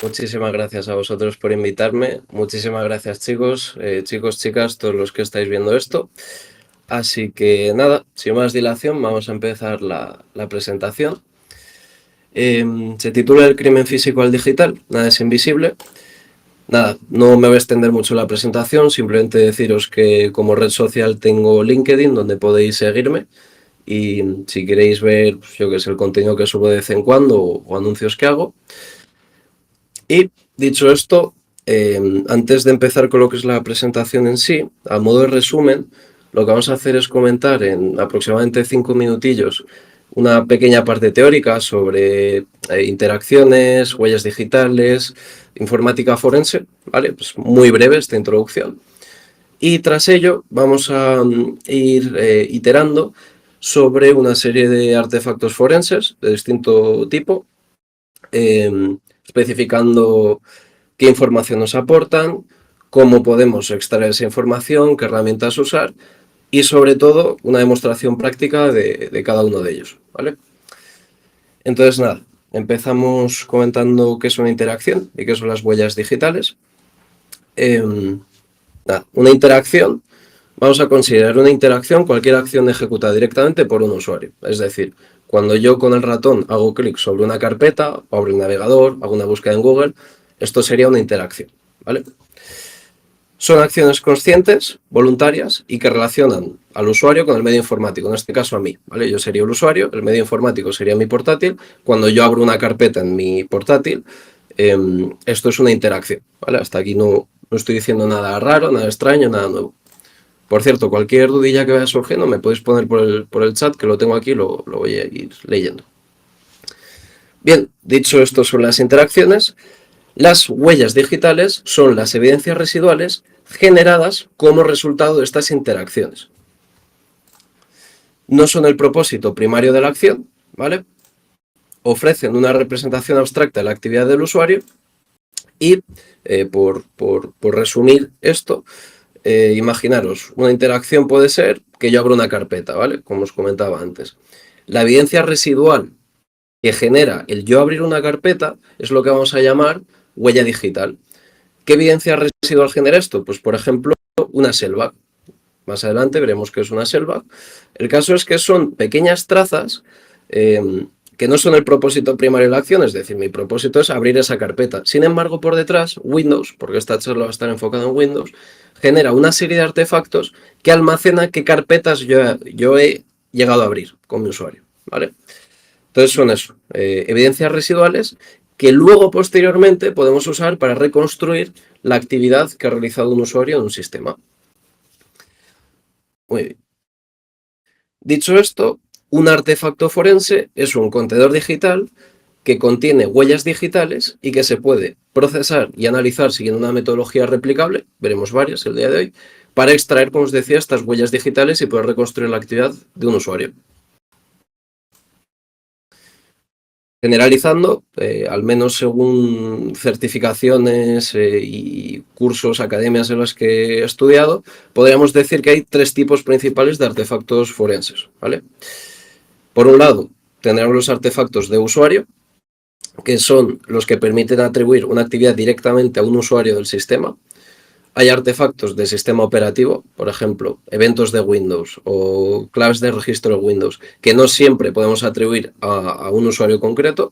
Muchísimas gracias a vosotros por invitarme. Muchísimas gracias, chicos, chicos, chicas, todos los que estáis viendo esto. Así que nada, sin más dilación, vamos a empezar la presentación. Se titula El crimen físico al digital, nada es invisible. Nada, no me voy a extender mucho la presentación, simplemente deciros que como red social tengo LinkedIn, donde podéis seguirme. Y si queréis ver, pues, yo qué sé, el contenido que subo de vez en cuando o anuncios que hago. Y dicho esto, antes de empezar con lo que es la presentación en sí, a modo de resumen, lo que vamos a hacer es comentar en aproximadamente 5 minutillos una pequeña parte teórica sobre interacciones, huellas digitales, informática forense, ¿vale? Pues muy breve esta introducción. Y tras ello vamos a ir iterando sobre una serie de artefactos forenses de distinto tipo, especificando qué información nos aportan, cómo podemos extraer esa información, qué herramientas usar y sobre todo una demostración práctica de cada uno de ellos, ¿vale? Entonces nada, empezamos comentando qué es una interacción y qué son las huellas digitales. Nada, una interacción, vamos a considerar una interacción cualquier acción ejecutada directamente por un usuario. Es decir, cuando yo con el ratón hago clic sobre una carpeta, abro el navegador, hago una búsqueda en Google, esto sería una interacción, ¿vale? Son acciones conscientes, voluntarias y que relacionan al usuario con el medio informático, en este caso a mí, ¿vale? Yo sería el usuario, el medio informático sería mi portátil. Cuando yo abro una carpeta en mi portátil, esto es una interacción, ¿vale? Hasta aquí no estoy diciendo nada raro, nada extraño, nada nuevo. Por cierto, cualquier dudilla que vaya surgiendo me podéis poner por el chat, que lo tengo aquí, lo voy a ir leyendo. Bien, dicho esto sobre las interacciones, las huellas digitales son las evidencias residuales generadas como resultado de estas interacciones. No son el propósito primario de la acción, ¿vale? Ofrecen una representación abstracta de la actividad del usuario y, por resumir esto, imaginaros, una interacción puede ser que yo abro una carpeta, ¿vale? Como os comentaba antes. La evidencia residual que genera el yo abrir una carpeta es lo que vamos a llamar huella digital. ¿Qué evidencia residual genera esto? Pues, por ejemplo, una selva. Más adelante veremos qué es una selva. El caso es que son pequeñas trazas que no son el propósito primario de la acción, es decir, mi propósito es abrir esa carpeta. Sin embargo, por detrás, Windows, porque esta charla va a estar enfocada en Windows, genera una serie de artefactos que almacena qué carpetas yo he llegado a abrir con mi usuario, ¿vale? Entonces son eso, evidencias residuales que luego posteriormente podemos usar para reconstruir la actividad que ha realizado un usuario en un sistema. Muy bien. Dicho esto, un artefacto forense es un contenedor digital que contiene huellas digitales y que se puede procesar y analizar siguiendo una metodología replicable, veremos varias el día de hoy, para extraer, como os decía, estas huellas digitales y poder reconstruir la actividad de un usuario. Generalizando, al menos según certificaciones y cursos, academias en las que he estudiado, podríamos decir que hay tres tipos principales de artefactos forenses, ¿vale? Por un lado, tendremos los artefactos de usuario, que son los que permiten atribuir una actividad directamente a un usuario del sistema. Hay artefactos de sistema operativo, por ejemplo, eventos de Windows o claves de registro de Windows, que no siempre podemos atribuir a un usuario concreto.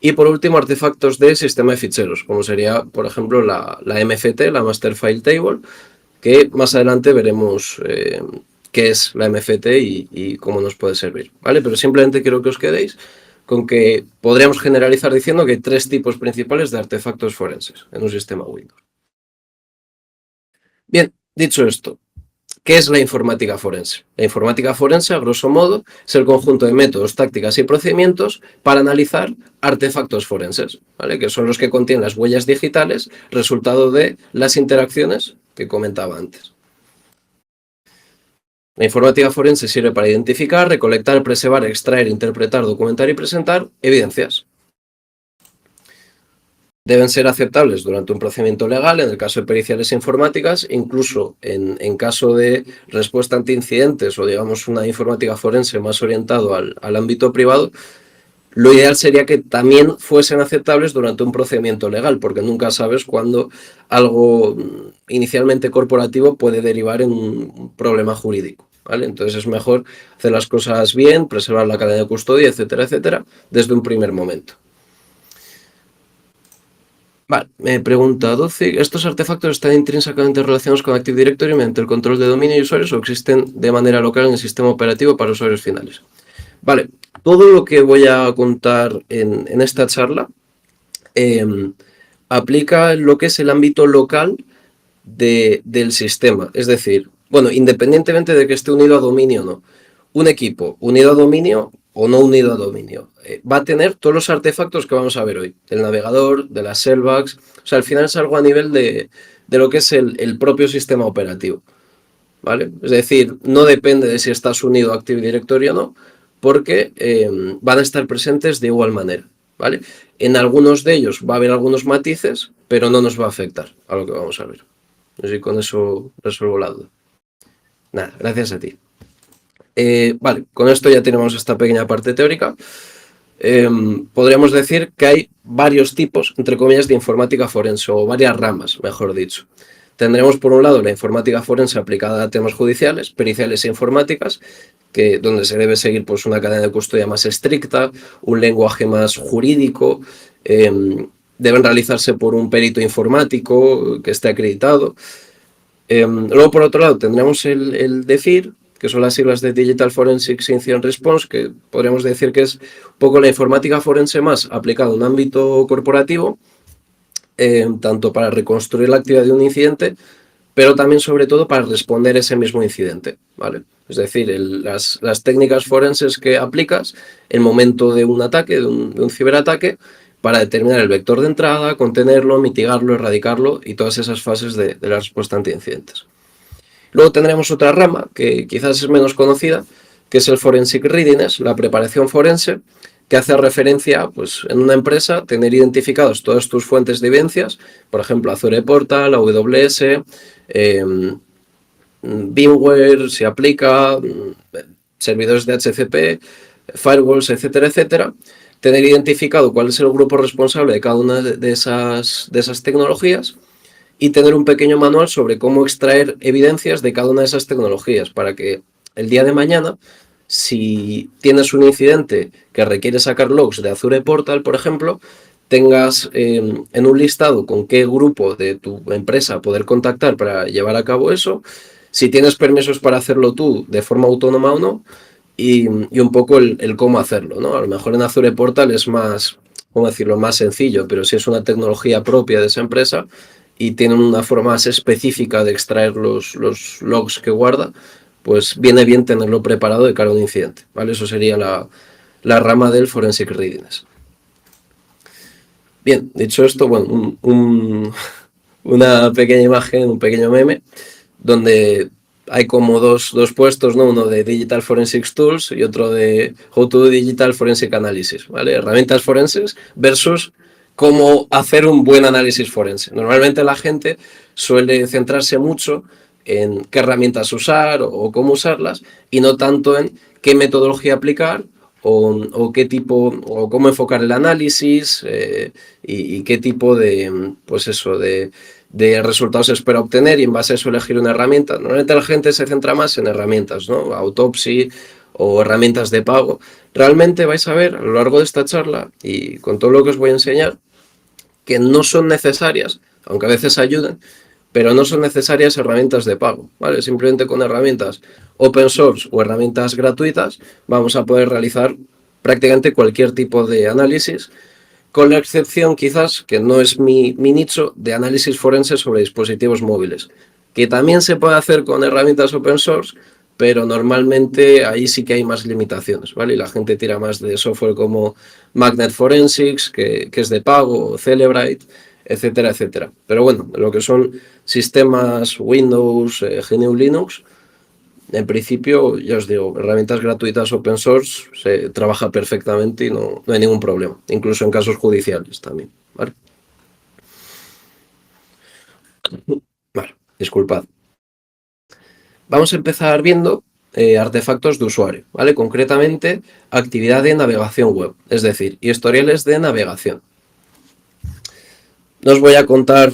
Y por último, artefactos de sistema de ficheros, como sería, por ejemplo, la MFT, la Master File Table, que más adelante veremos qué es la MFT y cómo nos puede servir, ¿vale? Pero simplemente quiero que os quedéis con que podríamos generalizar diciendo que hay tres tipos principales de artefactos forenses en un sistema Windows. Bien, dicho esto, ¿qué es la informática forense? La informática forense, a grosso modo, es el conjunto de métodos, tácticas y procedimientos para analizar artefactos forenses, ¿vale? Que son los que contienen las huellas digitales, resultado de las interacciones que comentaba antes. La informática forense sirve para identificar, recolectar, preservar, extraer, interpretar, documentar y presentar evidencias. Deben ser aceptables durante un procedimiento legal, en el caso de periciales informáticas, incluso en caso de respuesta ante incidentes o, digamos, una informática forense más orientado al ámbito privado, Lo ideal sería que también fuesen aceptables durante un procedimiento legal, porque nunca sabes cuándo algo inicialmente corporativo puede derivar en un problema jurídico, ¿vale? Entonces es mejor hacer las cosas bien, preservar la cadena de custodia, etcétera, etcétera, desde un primer momento. Vale, me pregunta 12, ¿estos artefactos están intrínsecamente relacionados con Active Directory mediante el control de dominio y usuarios o existen de manera local en el sistema operativo para usuarios finales? Vale, todo lo que voy a contar en esta charla eh, aplica lo que es el ámbito local del sistema. Es decir, bueno, independientemente de que esté unido a dominio o no, un equipo unido a dominio o no unido a dominio va a tener todos los artefactos que vamos a ver hoy, del navegador, de las shellbacks, o sea, al final es algo a nivel de lo que es el propio sistema operativo. ¿Vale? Es decir, no depende de si estás unido a Active Directory o no, porque van a estar presentes de igual manera. ¿Vale? En algunos de ellos va a haber algunos matices, pero no nos va a afectar a lo que vamos a ver. No sé si con eso resuelvo la duda. Nada, gracias a ti. Vale, con esto ya tenemos esta pequeña parte teórica. Podríamos decir que hay varios tipos, entre comillas, de informática forense, o varias ramas, mejor dicho. Tendremos por un lado la informática forense aplicada a temas judiciales, periciales e informáticas, donde se debe seguir pues, una cadena de custodia más estricta, un lenguaje más jurídico, deben realizarse por un perito informático que esté acreditado. Luego, por otro lado, tendremos el DEFIR, que son las siglas de Digital Forensics Incident Response, que podríamos decir que es un poco la informática forense más aplicada a un ámbito corporativo, tanto para reconstruir la actividad de un incidente, pero también sobre todo para responder ese mismo incidente, ¿vale? Es decir, las técnicas forenses que aplicas en el momento de un ataque, de un ciberataque, para determinar el vector de entrada, contenerlo, mitigarlo, erradicarlo y todas esas fases de la respuesta ante incidentes. Luego tendremos otra rama que quizás es menos conocida, que es el Forensic Readiness, la preparación forense, que hace referencia, pues, en una empresa, tener identificados todas tus fuentes de evidencias, por ejemplo, Azure Portal, AWS, VMware, si aplica, servidores de HCP, firewalls, etcétera, etcétera. Tener identificado cuál es el grupo responsable de cada una de esas tecnologías y tener un pequeño manual sobre cómo extraer evidencias de cada una de esas tecnologías para que el día de mañana, si tienes un incidente que requiere sacar logs de Azure Portal, por ejemplo, tengas en un listado con qué grupo de tu empresa poder contactar para llevar a cabo eso, si tienes permisos para hacerlo tú de forma autónoma o no, y un poco el cómo hacerlo, ¿no? A lo mejor en Azure Portal es más, ¿cómo decirlo?, más sencillo, pero si es una tecnología propia de esa empresa y tiene una forma más específica de extraer los logs que guarda, pues viene bien tenerlo preparado de cara a un incidente, ¿vale? Eso sería la rama del Forensic Readiness. Bien, dicho esto, bueno, una pequeña imagen, un pequeño meme, donde hay como dos puestos, ¿no? Uno de Digital Forensics Tools y otro de How to do Digital Forensic Analysis, ¿vale? Herramientas forenses versus cómo hacer un buen análisis forense. Normalmente la gente suele centrarse mucho en qué herramientas usar o cómo usarlas y no tanto en qué metodología aplicar o qué tipo o cómo enfocar el análisis y qué tipo de, pues eso, de resultados se espera obtener y en base a eso elegir una herramienta. Normalmente la gente se centra más en herramientas, ¿no? Autopsy o herramientas de pago. Realmente vais a ver a lo largo de esta charla y con todo lo que os voy a enseñar que no son necesarias, aunque a veces ayuden, pero no son necesarias herramientas de pago, ¿vale? Simplemente con herramientas open source o herramientas gratuitas vamos a poder realizar prácticamente cualquier tipo de análisis, con la excepción quizás, que no es mi nicho, de análisis forense sobre dispositivos móviles, que también se puede hacer con herramientas open source, pero normalmente ahí sí que hay más limitaciones, ¿vale? Y la gente tira más de software como Magnet Forensics, que es de pago, Cellebrite, etcétera, etcétera. Pero bueno, lo que son sistemas Windows, GNU Linux, en principio, ya os digo, herramientas gratuitas open source se trabaja perfectamente y no hay ningún problema, incluso en casos judiciales también. ¿Vale? Vale, disculpad. Vamos a empezar viendo artefactos de usuario, ¿vale? Concretamente, actividad de navegación web, es decir, historiales de navegación. No os voy a contar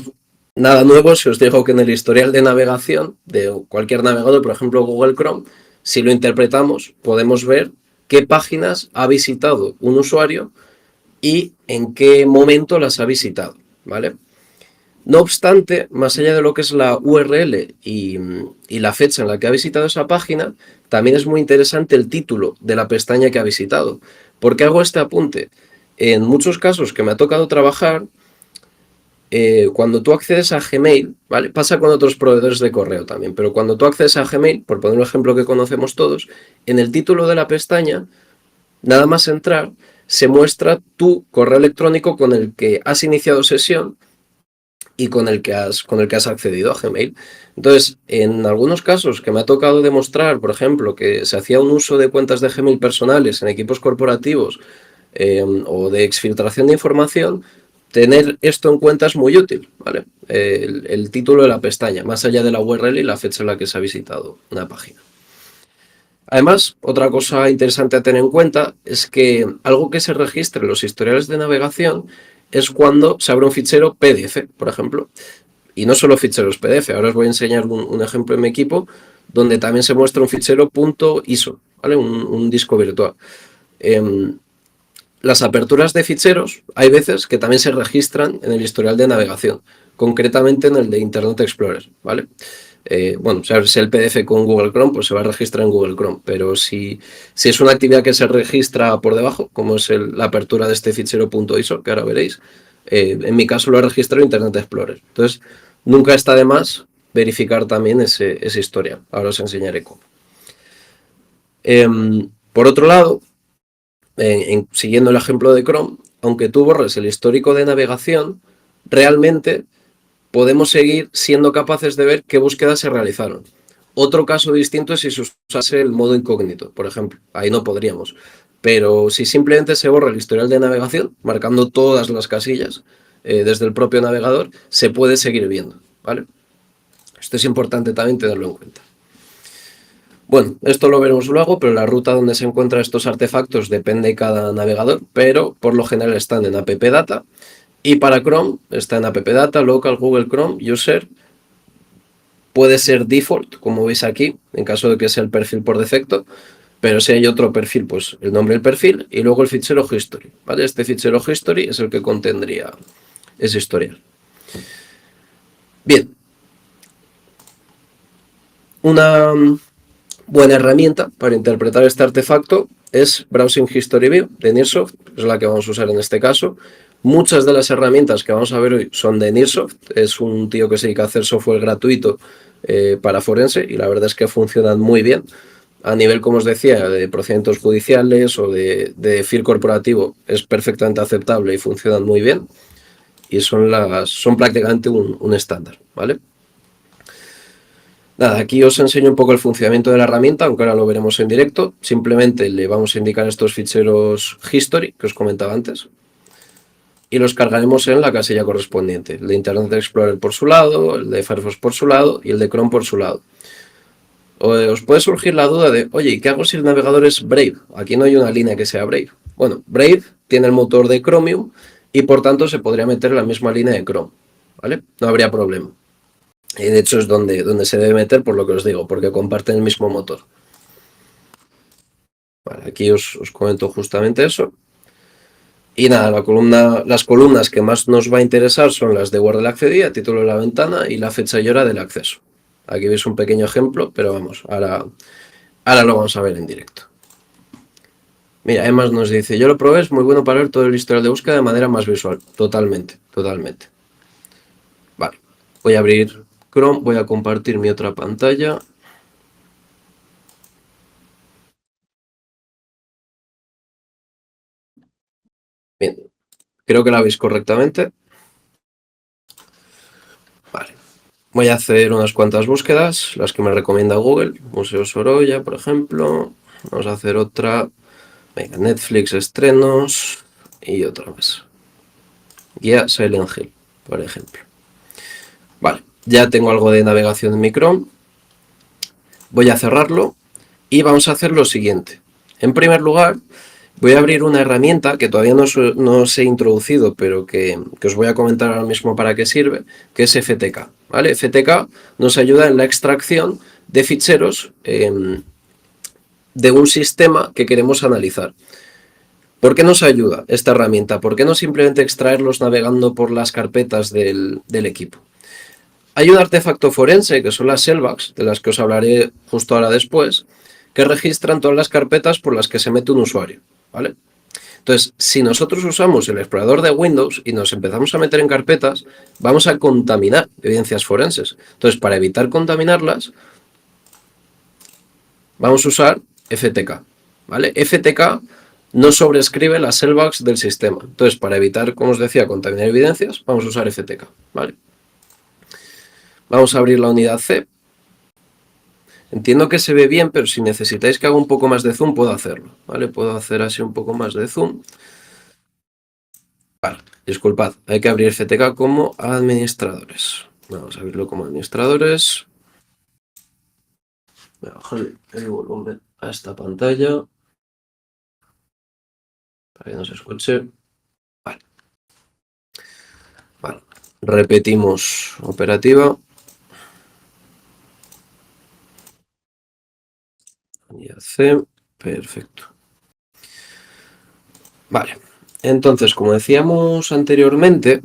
nada nuevo si os digo que en el historial de navegación de cualquier navegador, por ejemplo Google Chrome, si lo interpretamos, podemos ver qué páginas ha visitado un usuario y en qué momento las ha visitado, ¿vale? No obstante, más allá de lo que es la URL y la fecha en la que ha visitado esa página, también es muy interesante el título de la pestaña que ha visitado. ¿Por qué hago este apunte? En muchos casos que me ha tocado trabajar, cuando tú accedes a Gmail, ¿vale? Pasa con otros proveedores de correo también, pero cuando tú accedes a Gmail, por poner un ejemplo que conocemos todos, en el título de la pestaña, nada más entrar, se muestra tu correo electrónico con el que has iniciado sesión y con el que has accedido a Gmail. Entonces, en algunos casos que me ha tocado demostrar, por ejemplo, que se hacía un uso de cuentas de Gmail personales en equipos corporativos o de exfiltración de información, tener esto en cuenta es muy útil, ¿vale? El título de la pestaña, más allá de la URL y la fecha en la que se ha visitado una página. Además, otra cosa interesante a tener en cuenta es que algo que se registra en los historiales de navegación es cuando se abre un fichero PDF, por ejemplo. Y no solo ficheros PDF, ahora os voy a enseñar un ejemplo en mi equipo donde también se muestra un fichero .iso, ¿vale? Un disco virtual. Las aperturas de ficheros hay veces que también se registran en el historial de navegación, concretamente en el de Internet Explorer, ¿vale? Bueno, si es el PDF con Google Chrome, pues se va a registrar en Google Chrome, pero si es una actividad que se registra por debajo, como es la apertura de este fichero .iso, que ahora veréis, en mi caso lo he registrado en Internet Explorer. Entonces, nunca está de más verificar también ese historial. Ahora os enseñaré cómo. Por otro lado, siguiendo el ejemplo de Chrome, aunque tú borres el histórico de navegación, realmente podemos seguir siendo capaces de ver qué búsquedas se realizaron. Otro caso distinto es si se usase el modo incógnito, por ejemplo. Ahí no podríamos. Pero si simplemente se borra el historial de navegación, marcando todas las casillas desde el propio navegador, se puede seguir viendo, ¿vale? Esto es importante también tenerlo en cuenta. Bueno, esto lo veremos luego, pero la ruta donde se encuentran estos artefactos depende de cada navegador, pero por lo general están en app data y para Chrome está en app data, local, Google Chrome, user. Puede ser default, como veis aquí, en caso de que sea el perfil por defecto, pero si hay otro perfil, pues el nombre del perfil y luego el fichero history, ¿vale? Este fichero history es el que contendría ese historial. Bien. Una buena herramienta para interpretar este artefacto es Browsing History View de Nearsoft, es la que vamos a usar en este caso. Muchas de las herramientas que vamos a ver hoy son de Nearsoft, es un tío que se dedica a hacer software gratuito para forense y la verdad es que funcionan muy bien. A nivel, como os decía, de procedimientos judiciales o de FIR corporativo es perfectamente aceptable y funcionan muy bien y son prácticamente un estándar, ¿vale? Nada, aquí os enseño un poco el funcionamiento de la herramienta, aunque ahora lo veremos en directo. Simplemente le vamos a indicar estos ficheros history que os comentaba antes y los cargaremos en la casilla correspondiente. El de Internet Explorer por su lado, el de Firefox por su lado y el de Chrome por su lado. Os puede surgir la duda de, oye, ¿y qué hago si el navegador es Brave? Aquí no hay una línea que sea Brave. Bueno, Brave tiene el motor de Chromium y por tanto se podría meter en la misma línea de Chrome, ¿vale? No habría problema. Y de hecho es donde se debe meter, por lo que os digo, porque comparten el mismo motor. Vale, aquí os comento justamente eso. Y nada, las columnas que más nos va a interesar son las de URL accedida, título de la ventana y la fecha y hora del acceso. Aquí veis un pequeño ejemplo, pero vamos, ahora lo vamos a ver en directo. Mira, además nos dice, yo lo probé, es muy bueno para ver todo el historial de búsqueda de manera más visual. Totalmente, totalmente. Vale, voy a abrir Chrome, voy a compartir mi otra pantalla. Bien, creo que la veis correctamente. Vale, voy a hacer unas cuantas búsquedas, las que me recomienda Google. Museo Sorolla, por ejemplo. Vamos a hacer otra. Venga, Netflix estrenos y otra más. Guía Silent Hill, por ejemplo. Vale, ya tengo algo de navegación en mi Chrome. Voy a cerrarlo Y vamos a hacer lo siguiente. En primer lugar, voy a abrir una herramienta que todavía no os he introducido, pero que os voy a comentar ahora mismo para qué sirve, que es FTK. ¿Vale? FTK nos ayuda en la extracción de ficheros de un sistema que queremos analizar. ¿Por qué nos ayuda esta herramienta? ¿Por qué no simplemente extraerlos navegando por las carpetas del equipo? Hay un artefacto forense, que son las Shellbacks, de las que os hablaré justo ahora después, que registran todas las carpetas por las que se mete un usuario, ¿vale? Entonces, si nosotros usamos el explorador de Windows y nos empezamos a meter en carpetas, vamos a contaminar evidencias forenses. Entonces, para evitar contaminarlas, vamos a usar FTK, ¿vale? FTK no sobrescribe las Shellbacks del sistema. Entonces, para evitar, como os decía, contaminar evidencias, vamos a usar FTK, ¿vale? Vamos a abrir la unidad C. Entiendo que se ve bien, pero si necesitáis que haga un poco más de zoom, puedo hacerlo, ¿vale? Puedo hacer así un poco más de zoom. Vale, disculpad, hay que abrir FTK como administradores. Vamos a abrirlo como administradores. Voy a bajar el volumen a esta pantalla para que no se escuche. Vale. Vale. Repetimos operativa. Unidad C. Perfecto. Vale. Entonces, como decíamos anteriormente,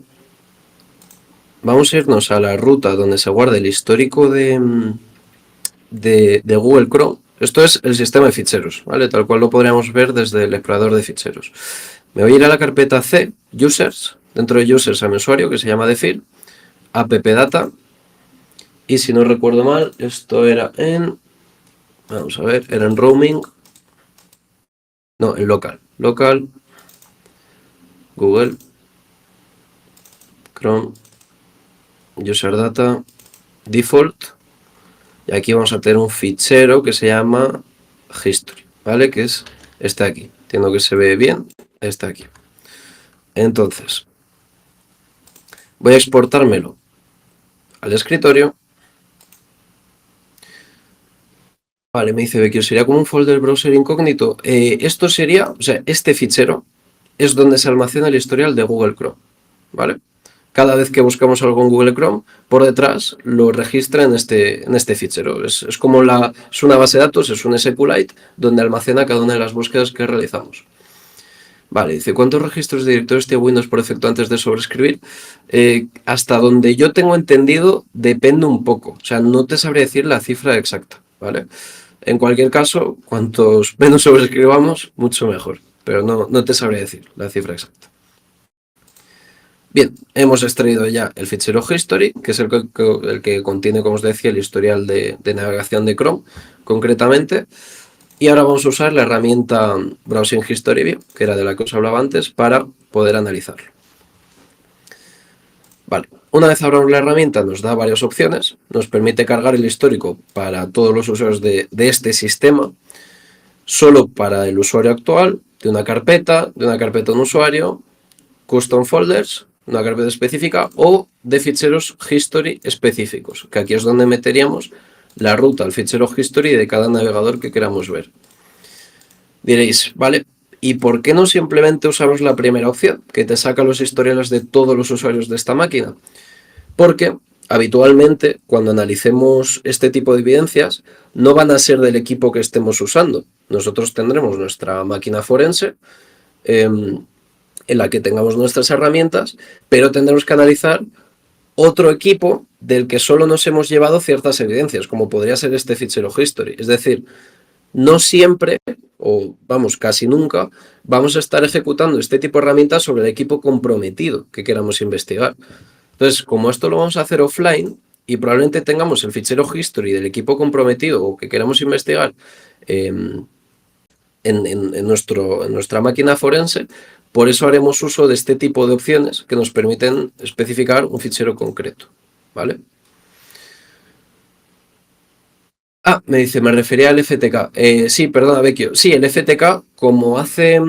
vamos a irnos a la ruta donde se guarda el histórico de Google Chrome. Esto es el sistema de ficheros, ¿vale? Tal cual lo podríamos ver desde el explorador de ficheros. Me voy a ir a la carpeta C, Users, dentro de Users a mi usuario, que se llama Defil, appdata, y si no recuerdo mal, esto era en, vamos a ver, era en roaming, no, en local, Google, Chrome, User Data, Default, y aquí vamos a tener un fichero que se llama History, ¿vale? Que es este aquí. Entiendo que se ve bien, este aquí. Entonces, voy a exportármelo al escritorio. Vale, me dice que sería como un folder browser incógnito. Esto sería, o sea, este fichero es donde se almacena el historial de Google Chrome, ¿vale? Cada vez que buscamos algo en Google Chrome, por detrás lo registra en este fichero. Es como es una base de datos, es un SQLite, donde almacena cada una de las búsquedas que realizamos. Vale, dice, ¿cuántos registros de directorios tiene Windows por defecto antes de sobreescribir? Hasta donde yo tengo entendido, depende un poco. O sea, no te sabría decir la cifra exacta, ¿vale? En cualquier caso, cuantos menos sobreescribamos, mucho mejor. Pero no te sabría decir la cifra exacta. Bien, hemos extraído ya el fichero history, que es el que contiene, como os decía, el historial de navegación de Chrome, concretamente. Y ahora vamos a usar la herramienta Browsing History View, que era de la que os hablaba antes, para poder analizarlo. Vale, una vez abramos la herramienta nos da varias opciones, nos permite cargar el histórico para todos los usuarios de este sistema, solo para el usuario actual, de una carpeta un usuario, custom folders, una carpeta específica, o de ficheros history específicos, que aquí es donde meteríamos la ruta al fichero history de cada navegador que queramos ver. Diréis, vale, ¿y por qué no simplemente usamos la primera opción, que te saca los historiales de todos los usuarios de esta máquina? Porque habitualmente cuando analicemos este tipo de evidencias no van a ser del equipo que estemos usando. Nosotros tendremos nuestra máquina forense en la que tengamos nuestras herramientas, pero tendremos que analizar otro equipo del que solo nos hemos llevado ciertas evidencias, como podría ser este fichero history. Es decir, no siempre, o vamos, casi nunca, vamos a estar ejecutando este tipo de herramientas sobre el equipo comprometido que queramos investigar. Entonces, como esto lo vamos a hacer offline y probablemente tengamos el fichero history del equipo comprometido o que queramos investigar en nuestra máquina forense, por eso haremos uso de este tipo de opciones que nos permiten especificar un fichero concreto, ¿vale? Ah, me dice, me refería al FTK. Sí, perdona, Vecchio. Sí, el FTK, como hace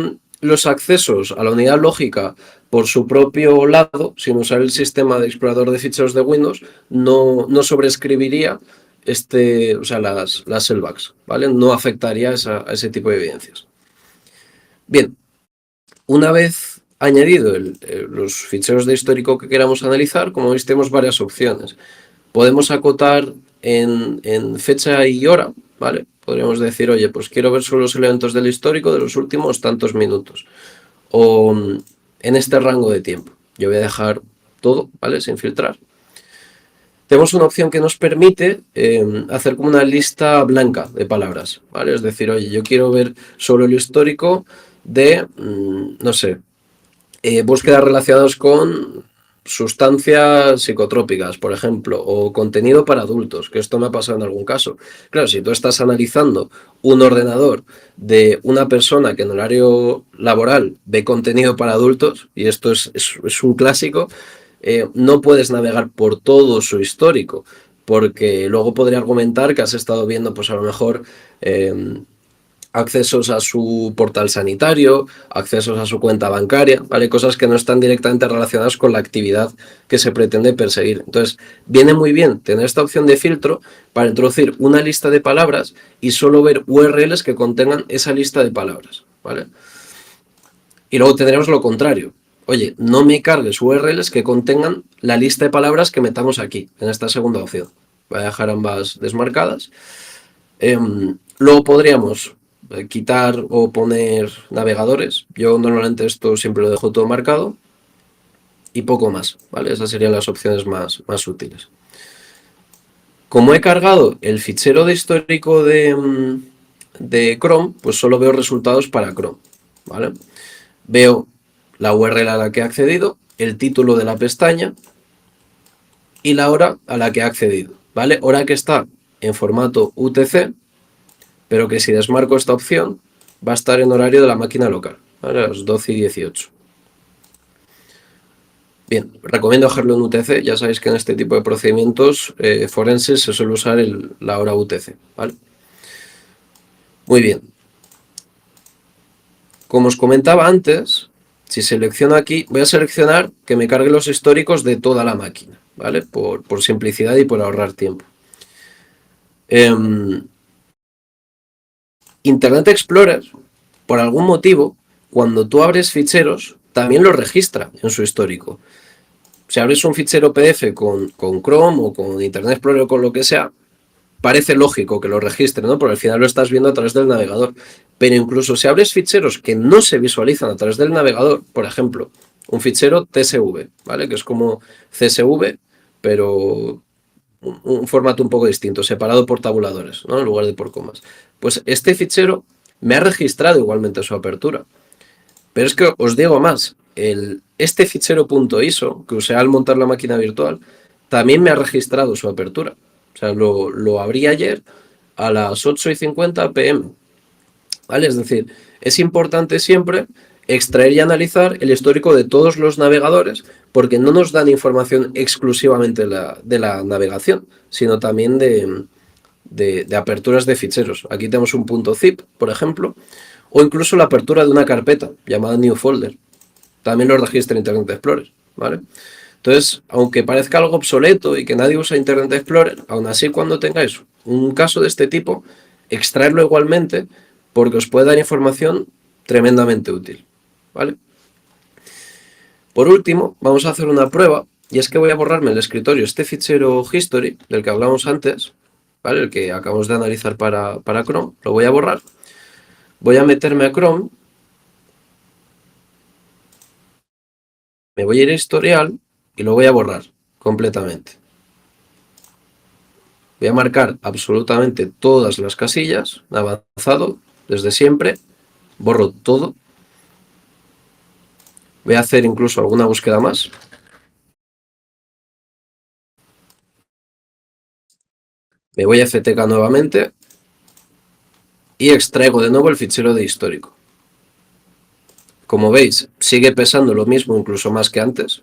los accesos a la unidad lógica por su propio lado, sin usar el sistema de explorador de ficheros de Windows, no sobrescribiría o sea, las sellbacks, ¿vale? No afectaría a ese tipo de evidencias. Bien, una vez añadido los ficheros de histórico que queramos analizar, como veis tenemos varias opciones. Podemos acotar en fecha y hora, ¿vale? Podríamos decir, oye, pues quiero ver solo los elementos del histórico de los últimos tantos minutos. O en este rango de tiempo. Yo voy a dejar todo, ¿vale? Sin filtrar. Tenemos una opción que nos permite hacer como una lista blanca de palabras, ¿vale? Es decir, oye, yo quiero ver solo el histórico de, no sé, búsquedas relacionadas con sustancias psicotrópicas, por ejemplo, o contenido para adultos, que esto me ha pasado en algún caso. Claro, si tú estás analizando un ordenador de una persona que en horario laboral ve contenido para adultos, y esto es un clásico, no puedes navegar por todo su histórico, porque luego podría argumentar que has estado viendo, pues a lo mejor, accesos a su portal sanitario, accesos a su cuenta bancaria, ¿vale? Cosas que no están directamente relacionadas con la actividad que se pretende perseguir. Entonces, viene muy bien tener esta opción de filtro para introducir una lista de palabras y solo ver URLs que contengan esa lista de palabras, ¿vale? Y luego tendremos lo contrario. Oye, no me cargues URLs que contengan la lista de palabras que metamos aquí, en esta segunda opción. Voy a dejar ambas desmarcadas. Luego podríamos quitar o poner navegadores. Yo normalmente esto siempre lo dejo todo marcado. Y poco más, ¿vale? Esas serían las opciones más útiles. Como he cargado el fichero de histórico de Chrome, pues solo veo resultados para Chrome, ¿vale? Veo la URL a la que he accedido, el título de la pestaña y la hora a la que he accedido, ¿vale? Hora que está en formato UTC, pero que si desmarco esta opción va a estar en horario de la máquina local, ¿vale? A las 12:18. Bien, recomiendo dejarlo en UTC, ya sabéis que en este tipo de procedimientos forenses se suele usar la hora UTC, ¿vale? Muy bien. Como os comentaba antes, si selecciono aquí, voy a seleccionar que me cargue los históricos de toda la máquina, ¿vale? Por simplicidad y por ahorrar tiempo. Internet Explorer, por algún motivo, cuando tú abres ficheros, también los registra en su histórico. Si abres un fichero PDF con Chrome o con Internet Explorer o con lo que sea, parece lógico que lo registre, ¿no? Porque al final lo estás viendo a través del navegador. Pero incluso si abres ficheros que no se visualizan a través del navegador, por ejemplo, un fichero TSV, ¿vale? Que es como CSV, pero un formato un poco distinto, separado por tabuladores, ¿no? En lugar de por comas. Pues este fichero me ha registrado igualmente su apertura. Pero es que os digo más, este fichero .iso que usé al montar la máquina virtual también me ha registrado su apertura. O sea, lo abrí ayer a las 8:50 pm. ¿Vale? Es decir, es importante siempre extraer y analizar el histórico de todos los navegadores porque no nos dan información exclusivamente de la navegación, sino también de aperturas de ficheros. Aquí tenemos un .zip, por ejemplo, o incluso la apertura de una carpeta llamada New Folder. También lo registra Internet Explorer, ¿vale? Entonces, aunque parezca algo obsoleto y que nadie usa Internet Explorer, aún así cuando tengáis un caso de este tipo, extraerlo igualmente porque os puede dar información tremendamente útil, ¿vale? Por último, vamos a hacer una prueba y es que voy a borrarme el escritorio este fichero history del que hablamos antes, ¿vale? El que acabamos de analizar para Chrome, lo voy a borrar. Voy a meterme a Chrome, me voy a ir a historial y lo voy a borrar completamente. Voy a marcar absolutamente todas las casillas, avanzado, desde siempre, borro todo. Voy a hacer incluso alguna búsqueda más. Me voy a FTK nuevamente y extraigo de nuevo el fichero de histórico. Como veis, sigue pesando lo mismo, incluso más que antes.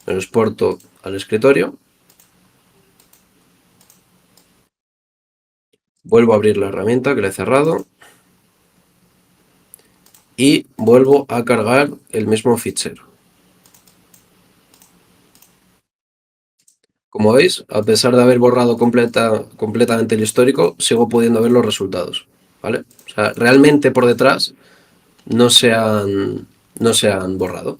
Lo exporto al escritorio. Vuelvo a abrir la herramienta que le he cerrado. Y vuelvo a cargar el mismo fichero. Como veis, a pesar de haber borrado completamente el histórico, sigo pudiendo ver los resultados, ¿vale? O sea, realmente por detrás no no se han borrado.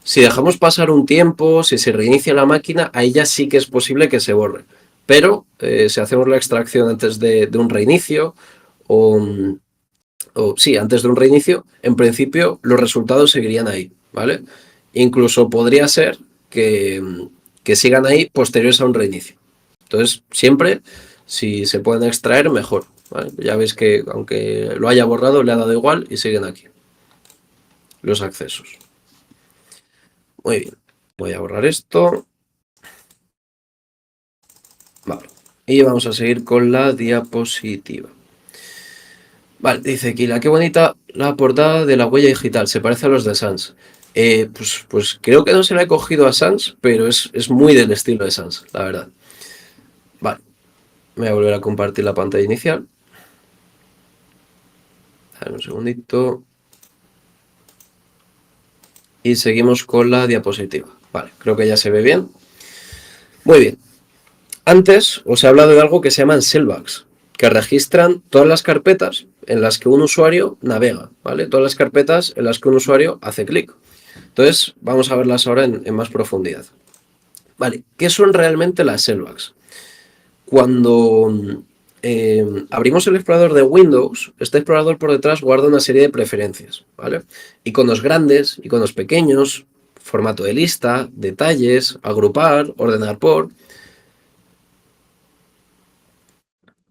Si dejamos pasar un tiempo, si se reinicia la máquina, ahí ya sí que es posible que se borre. Pero si hacemos la extracción antes de un reinicio o, sí, antes de un reinicio, en principio los resultados seguirían ahí, ¿vale? Incluso podría ser que sigan ahí posteriores a un reinicio. Entonces, siempre, si se pueden extraer, mejor, ¿vale? Ya veis que aunque lo haya borrado, le ha dado igual y siguen aquí los accesos. Muy bien, voy a borrar esto. Vale, y vamos a seguir con la diapositiva. Vale, dice Kila, qué bonita la portada de la huella digital, se parece a los de Sans. Pues creo que no se la he cogido a Sans, pero es muy del estilo de Sans, la verdad. Vale, me voy a volver a compartir la pantalla inicial. A ver, un segundito. Y seguimos con la diapositiva. Vale, creo que ya se ve bien. Muy bien. Antes os he hablado de algo que se llaman sellbacks, que registran todas las carpetas en las que un usuario navega, ¿vale? Todas las carpetas en las que un usuario hace clic. Entonces, vamos a verlas ahora en más profundidad. Vale, ¿qué son realmente las sellbacks? Cuando abrimos el explorador de Windows, este explorador por detrás guarda una serie de preferencias, ¿vale? Iconos grandes, iconos pequeños, formato de lista, detalles, agrupar, ordenar por.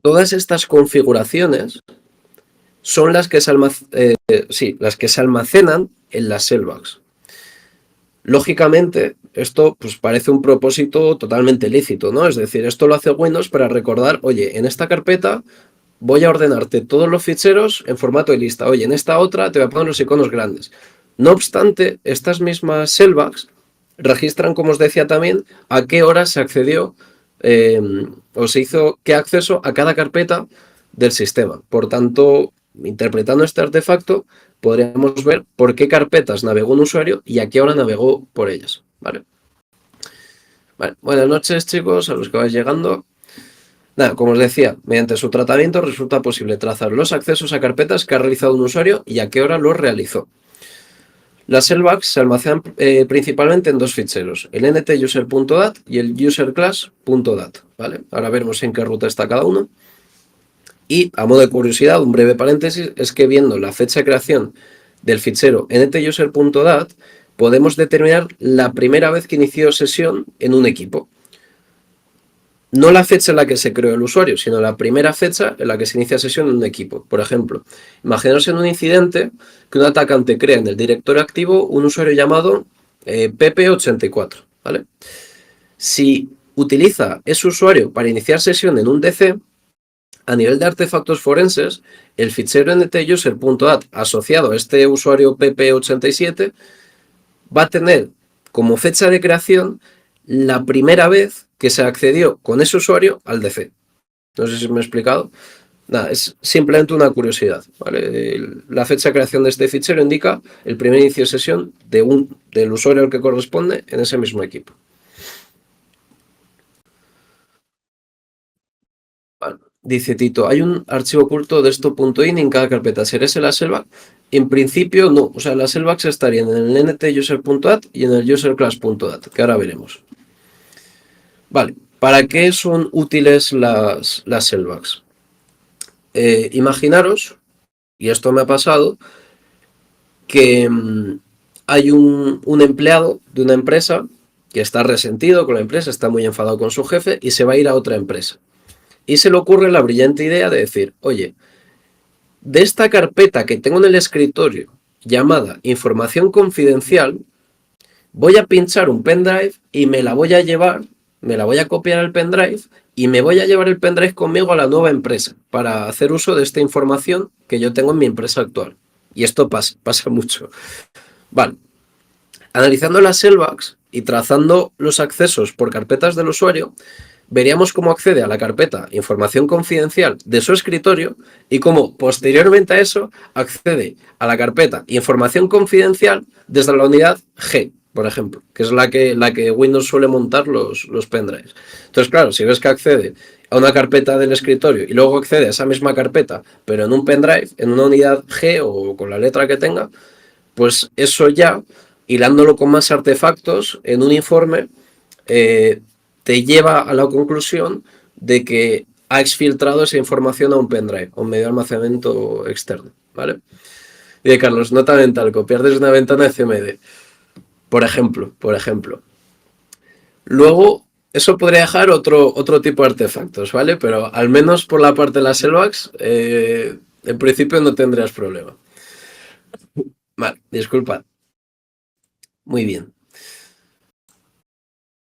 Todas estas configuraciones son las que se almacenan en las sellbacks. Lógicamente, esto pues parece un propósito totalmente lícito, ¿no? Es decir, esto lo hace Windows para recordar, oye, en esta carpeta voy a ordenarte todos los ficheros en formato de lista. Oye, en esta otra te voy a poner los iconos grandes. No obstante, estas mismas sellbacks registran, como os decía también, a qué hora se accedió o se hizo qué acceso a cada carpeta del sistema. Por tanto, interpretando este artefacto, podríamos ver por qué carpetas navegó un usuario y a qué hora navegó por ellas. ¿Vale? Vale. Buenas noches, chicos, a los que vais llegando. Nada, como os decía, mediante su tratamiento resulta posible trazar los accesos a carpetas que ha realizado un usuario y a qué hora los realizó. Las sellbacks se almacenan principalmente en dos ficheros, el ntuser.dat y el userclass.dat, ¿vale? Ahora veremos en qué ruta está cada uno. Y, a modo de curiosidad, un breve paréntesis, es que viendo la fecha de creación del fichero ntuser.dat, podemos determinar la primera vez que inició sesión en un equipo. No la fecha en la que se creó el usuario, sino la primera fecha en la que se inicia sesión en un equipo. Por ejemplo, imaginaos en un incidente que un atacante crea en el directorio activo un usuario llamado PP84, ¿vale? Si utiliza ese usuario para iniciar sesión en un DC, a nivel de artefactos forenses, el fichero ntuser.dat asociado a este usuario PP87 va a tener como fecha de creación la primera vez que se accedió con ese usuario al DC. No sé si me he explicado. Nada, es simplemente una curiosidad, ¿vale? La fecha de creación de este fichero indica el primer inicio de sesión del usuario al que corresponde en ese mismo equipo. Vale. Dice Tito, ¿hay un archivo oculto de esto.ini en cada carpeta? ¿Será ese la sellback? En principio no, o sea, las sellbacks estarían en el ntuser.dat y en el userclass.dat, que ahora veremos. Vale, ¿para qué son útiles las sellbacks? Imaginaros, y esto me ha pasado, que hay un empleado de una empresa que está resentido con la empresa, está muy enfadado con su jefe y se va a ir a otra empresa. Y se le ocurre la brillante idea de decir, oye, de esta carpeta que tengo en el escritorio llamada información confidencial, voy a pinchar un pendrive y me la voy a llevar, me la voy a copiar al pendrive y me voy a llevar el pendrive conmigo a la nueva empresa para hacer uso de esta información que yo tengo en mi empresa actual. Y esto pasa mucho. Vale. Analizando las sellbacks y trazando los accesos por carpetas del usuario, veríamos cómo accede a la carpeta información confidencial de su escritorio y cómo posteriormente a eso accede a la carpeta información confidencial desde la unidad G, por ejemplo, que es la que Windows suele montar los pendrives. Entonces, claro, si ves que accede a una carpeta del escritorio y luego accede a esa misma carpeta, pero en un pendrive, en una unidad G o con la letra que tenga, pues eso ya, hilándolo con más artefactos en un informe, te lleva a la conclusión de que ha exfiltrado esa información a un pendrive, a un medio de almacenamiento externo, ¿vale? Y de Carlos, nota mental, copiar desde una ventana de CMD, por ejemplo. Luego, eso podría dejar otro tipo de artefactos, ¿vale? Pero al menos por la parte de las Selvax, en principio no tendrías problema. Vale, disculpad. Muy bien.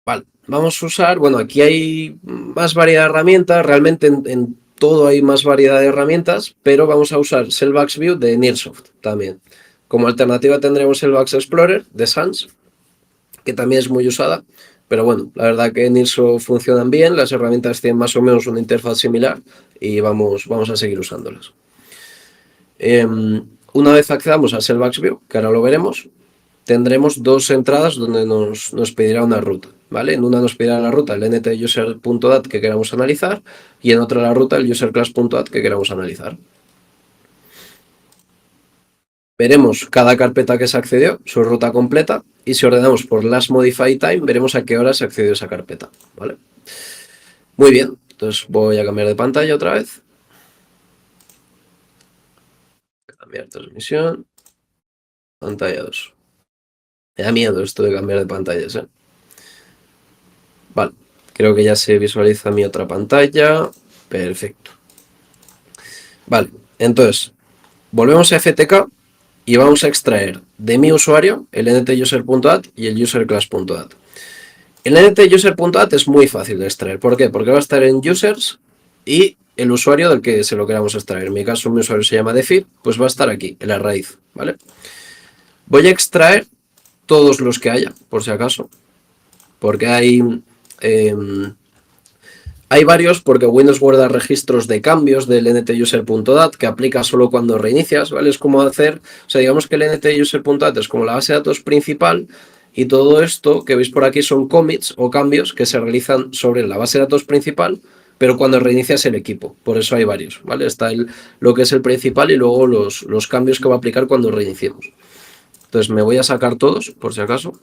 Vale, vamos a usar, bueno, aquí hay más variedad de herramientas, realmente en todo hay más variedad de herramientas, pero vamos a usar Selvax View de Nearsoft también. Como alternativa tendremos Selvax Explorer de Sans, que también es muy usada, pero bueno, la verdad que en Nearsoft funcionan bien, las herramientas tienen más o menos una interfaz similar y vamos a seguir usándolas. Una vez accedamos a Selvax View, que ahora lo veremos, tendremos dos entradas donde nos pedirá una ruta, ¿vale? En una nos pedirá la ruta el ntuser.dat que queramos analizar y en otra la ruta el userclass.dat que queramos analizar. Veremos cada carpeta que se accedió, su ruta completa, y si ordenamos por last modify time, veremos a qué hora se accedió a esa carpeta, ¿vale? Muy bien, entonces voy a cambiar de pantalla otra vez. Cambiar transmisión. Pantalla 2. Me da miedo esto de cambiar de pantallas, ¿eh? Vale, creo que ya se visualiza mi otra pantalla. Perfecto. Vale, entonces, volvemos a FTK y vamos a extraer de mi usuario el ntuser.dat y el userclass.dat. El ntuser.dat es muy fácil de extraer. ¿Por qué? Porque va a estar en users y el usuario del que se lo queramos extraer. En mi caso, mi usuario se llama defib, pues va a estar aquí, en la raíz, ¿vale? Voy a extraer todos los que haya, por si acaso, porque hay varios, porque Windows guarda registros de cambios del ntuser.dat que aplica solo cuando reinicias, ¿vale? Es como hacer, o sea, digamos que el ntuser.dat es como la base de datos principal y todo esto que veis por aquí son commits o cambios que se realizan sobre la base de datos principal, pero cuando reinicias el equipo. Por eso hay varios, ¿vale? Está lo que es el principal y luego los cambios que va a aplicar cuando reiniciemos. Entonces me voy a sacar todos, por si acaso.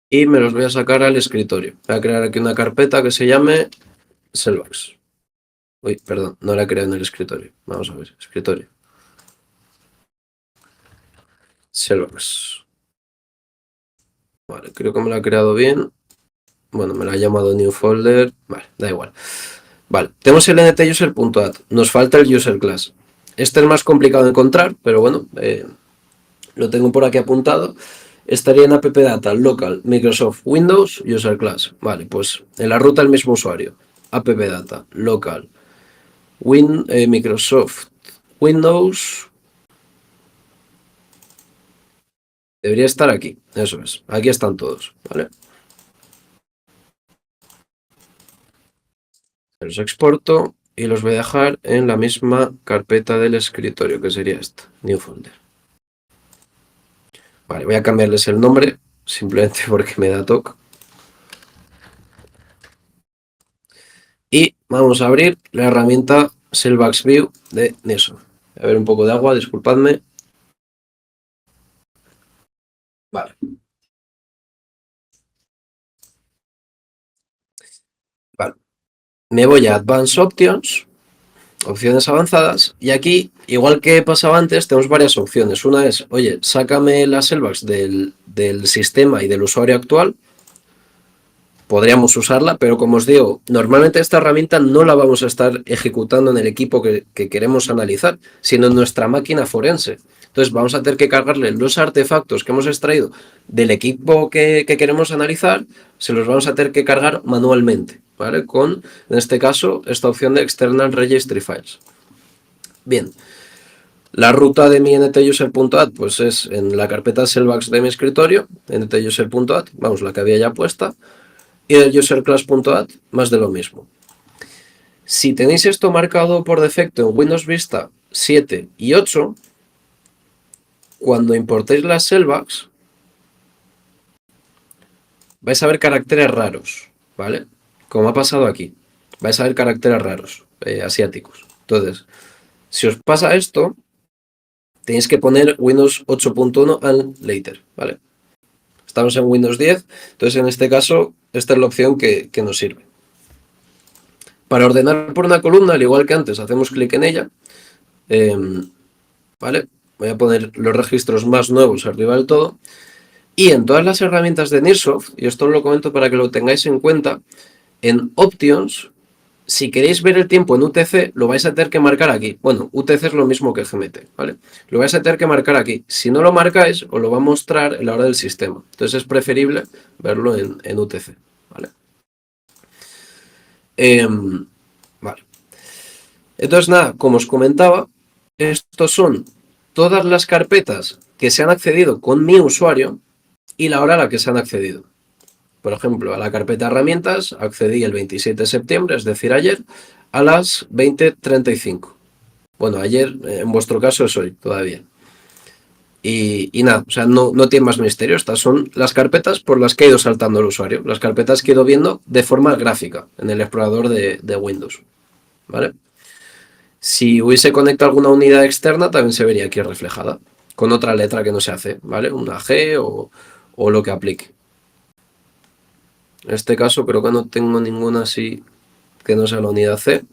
Y me los voy a sacar al escritorio. Voy a crear aquí una carpeta que se llame Selvax. Uy, perdón, no la he creado en el escritorio. Vamos a ver, escritorio. Selvax. Vale, creo que me la he creado bien. Bueno, me la ha llamado new folder. Vale, da igual. Vale, tenemos el ntuser.dat. Nos falta el user class. Este es más complicado de encontrar, pero bueno, lo tengo por aquí apuntado. Estaría en appdata, local, Microsoft, Windows, user class. Vale, pues en la ruta el mismo usuario. appdata, local, Microsoft, Windows. Debería estar aquí, eso es. Aquí están todos, ¿vale? Los exporto y los voy a dejar en la misma carpeta del escritorio, que sería esta, new folder. Vale, voy a cambiarles el nombre, simplemente porque me da toque. Y vamos a abrir la herramienta Selvax View de Nearsoft. A ver un poco de agua, disculpadme. Vale. Vale. Me voy a Advanced Options, opciones avanzadas, y aquí, igual que pasaba antes, tenemos varias opciones. Una es, oye, sácame las Selvax del sistema y del usuario actual. Podríamos usarla, pero como os digo, normalmente esta herramienta no la vamos a estar ejecutando en el equipo que queremos analizar, sino en nuestra máquina forense. Entonces vamos a tener que cargarle los artefactos que hemos extraído del equipo que queremos analizar, se los vamos a tener que cargar manualmente, ¿vale? Con, en este caso, esta opción de External Registry Files. Bien, la ruta de mi ntuser.dat pues es en la carpeta Selvax de mi escritorio, ntuser.dat, vamos, la que había ya puesta, y del userclass.dat, más de lo mismo. Si tenéis esto marcado por defecto en Windows Vista 7 y 8, cuando importéis las Shellbacks, vais a ver caracteres raros, ¿vale? Como ha pasado aquí. Vais a ver caracteres raros, asiáticos. Entonces, si os pasa esto, tenéis que poner Windows 8.1 and later, ¿vale? Estamos en Windows 10, entonces en este caso, esta es la opción que nos sirve. Para ordenar por una columna, al igual que antes, hacemos clic en ella, ¿vale? Voy a poner los registros más nuevos arriba del todo. Y en todas las herramientas de Nearsoft, y esto lo comento para que lo tengáis en cuenta, en Options, si queréis ver el tiempo en UTC, lo vais a tener que marcar aquí. Bueno, UTC es lo mismo que GMT, ¿vale? Lo vais a tener que marcar aquí. Si no lo marcáis, os lo va a mostrar en la hora del sistema. Entonces es preferible verlo en UTC, ¿vale? Vale. Entonces, nada, como os comentaba, estos son todas las carpetas que se han accedido con mi usuario y la hora a la que se han accedido. Por ejemplo, a la carpeta herramientas accedí el 27 de septiembre, es decir, ayer, a las 20:35. Bueno, ayer, en vuestro caso, es hoy todavía. Y nada, o sea, no tiene más misterio. Estas son las carpetas por las que ha ido saltando el usuario, las carpetas que he ido viendo de forma gráfica en el explorador de Windows, ¿vale? Si hubiese conectado alguna unidad externa, también se vería aquí reflejada, con otra letra que no se hace, ¿vale? Una G o lo que aplique. En este caso creo que no tengo ninguna así que no sea la unidad C.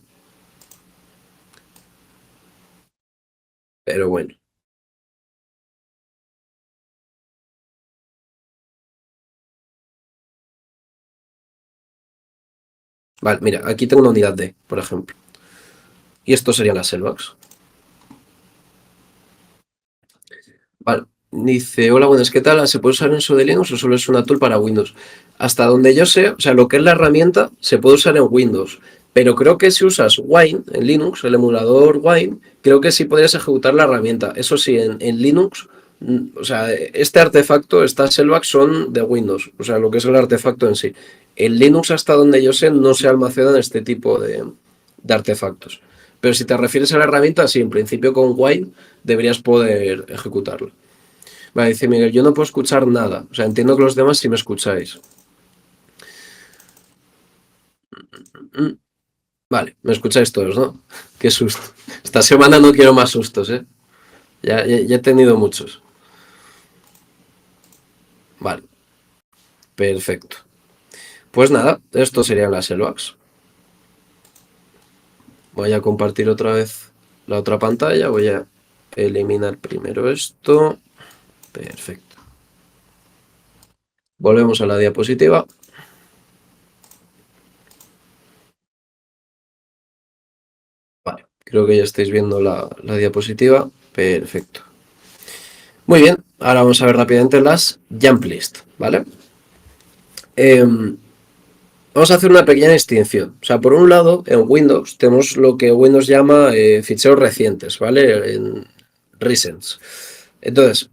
Pero bueno. Vale, mira, aquí tengo una unidad D, por ejemplo. Y esto serían las Shellbacks. Vale. Dice, hola, buenas, ¿qué tal? ¿Se puede usar en su de Linux o solo es una tool para Windows? Hasta donde yo sé, o sea, lo que es la herramienta se puede usar en Windows. Pero creo que si usas Wine en Linux, el emulador Wine, creo que sí podrías ejecutar la herramienta. Eso sí, en Linux, o sea, este artefacto, estas Shellbacks son de Windows, o sea, lo que es el artefacto en sí. En Linux, hasta donde yo sé, no se almacenan este tipo de artefactos. Pero si te refieres a la herramienta, sí, en principio con Wine deberías poder ejecutarlo. Vale, dice Miguel, yo no puedo escuchar nada. O sea, entiendo que los demás sí me escucháis. Vale, me escucháis todos, ¿no? Qué susto. Esta semana no quiero más sustos, ¿eh? Ya he tenido muchos. Vale, perfecto. Pues nada, esto serían las Shellbacks. Voy a compartir otra vez la otra pantalla. Voy a eliminar primero esto. Perfecto. Volvemos a la diapositiva. Vale, creo que ya estáis viendo la diapositiva. Perfecto. Muy bien, ahora vamos a ver rápidamente las jump list, ¿vale? Vamos a hacer una pequeña distinción. O sea, por un lado, en Windows tenemos lo que Windows llama ficheros recientes, ¿vale? En recents. Entonces,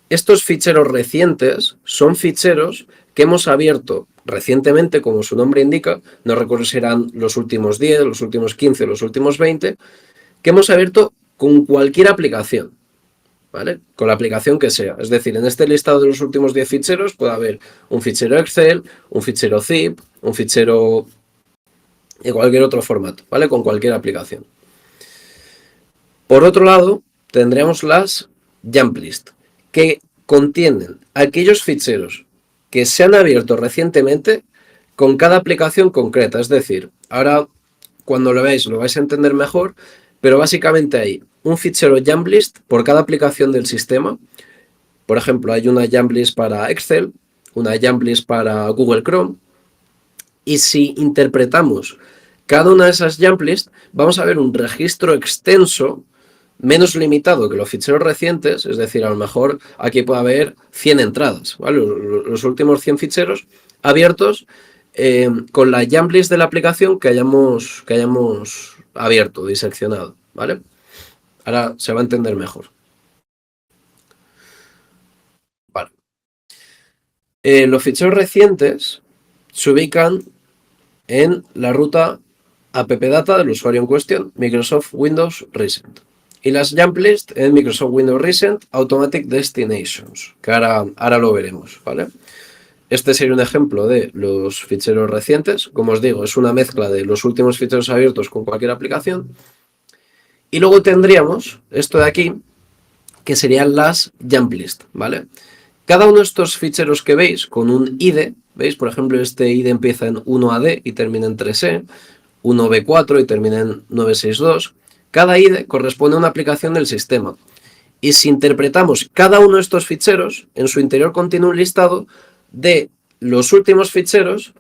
estos ficheros recientes son ficheros que hemos abierto recientemente, como su nombre indica, no recuerdo si eran los últimos 10, los últimos 15, los últimos 20, que hemos abierto con cualquier aplicación, ¿vale? Con la aplicación que sea. Es decir, en este listado de los últimos 10 ficheros puede haber un fichero Excel, un fichero zip, un fichero de cualquier otro formato, ¿vale? Con cualquier aplicación. Por otro lado, tendremos las jump list, que contienen aquellos ficheros que se han abierto recientemente con cada aplicación concreta. Es decir, ahora cuando lo veáis lo vais a entender mejor, pero básicamente hay un fichero jump list por cada aplicación del sistema. Por ejemplo, hay una jump list para Excel, una jump list para Google Chrome, y si interpretamos cada una de esas jump lists, vamos a ver un registro extenso, menos limitado que los ficheros recientes, es decir, a lo mejor aquí puede haber 100 entradas, ¿vale? Los últimos 100 ficheros abiertos con la jump list de la aplicación que hayamos abierto, diseccionado, ¿vale? Ahora se va a entender mejor. Vale. Los ficheros recientes se ubican en la ruta appdata del usuario en cuestión, Microsoft Windows Recent. Y las jump list en Microsoft Windows Recent Automatic Destinations, que ahora lo veremos, ¿vale? Este sería un ejemplo de los ficheros recientes. Como os digo, es una mezcla de los últimos ficheros abiertos con cualquier aplicación. Y luego tendríamos esto de aquí, que serían las jump list, ¿vale? Cada uno de estos ficheros que veis con un ID, ¿veis? Por ejemplo, este ID empieza en 1AD y termina en 3E, 1B4 y termina en 962. Cada ID corresponde a una aplicación del sistema. Y si interpretamos cada uno de estos ficheros, en su interior contiene un listado de los últimos ficheros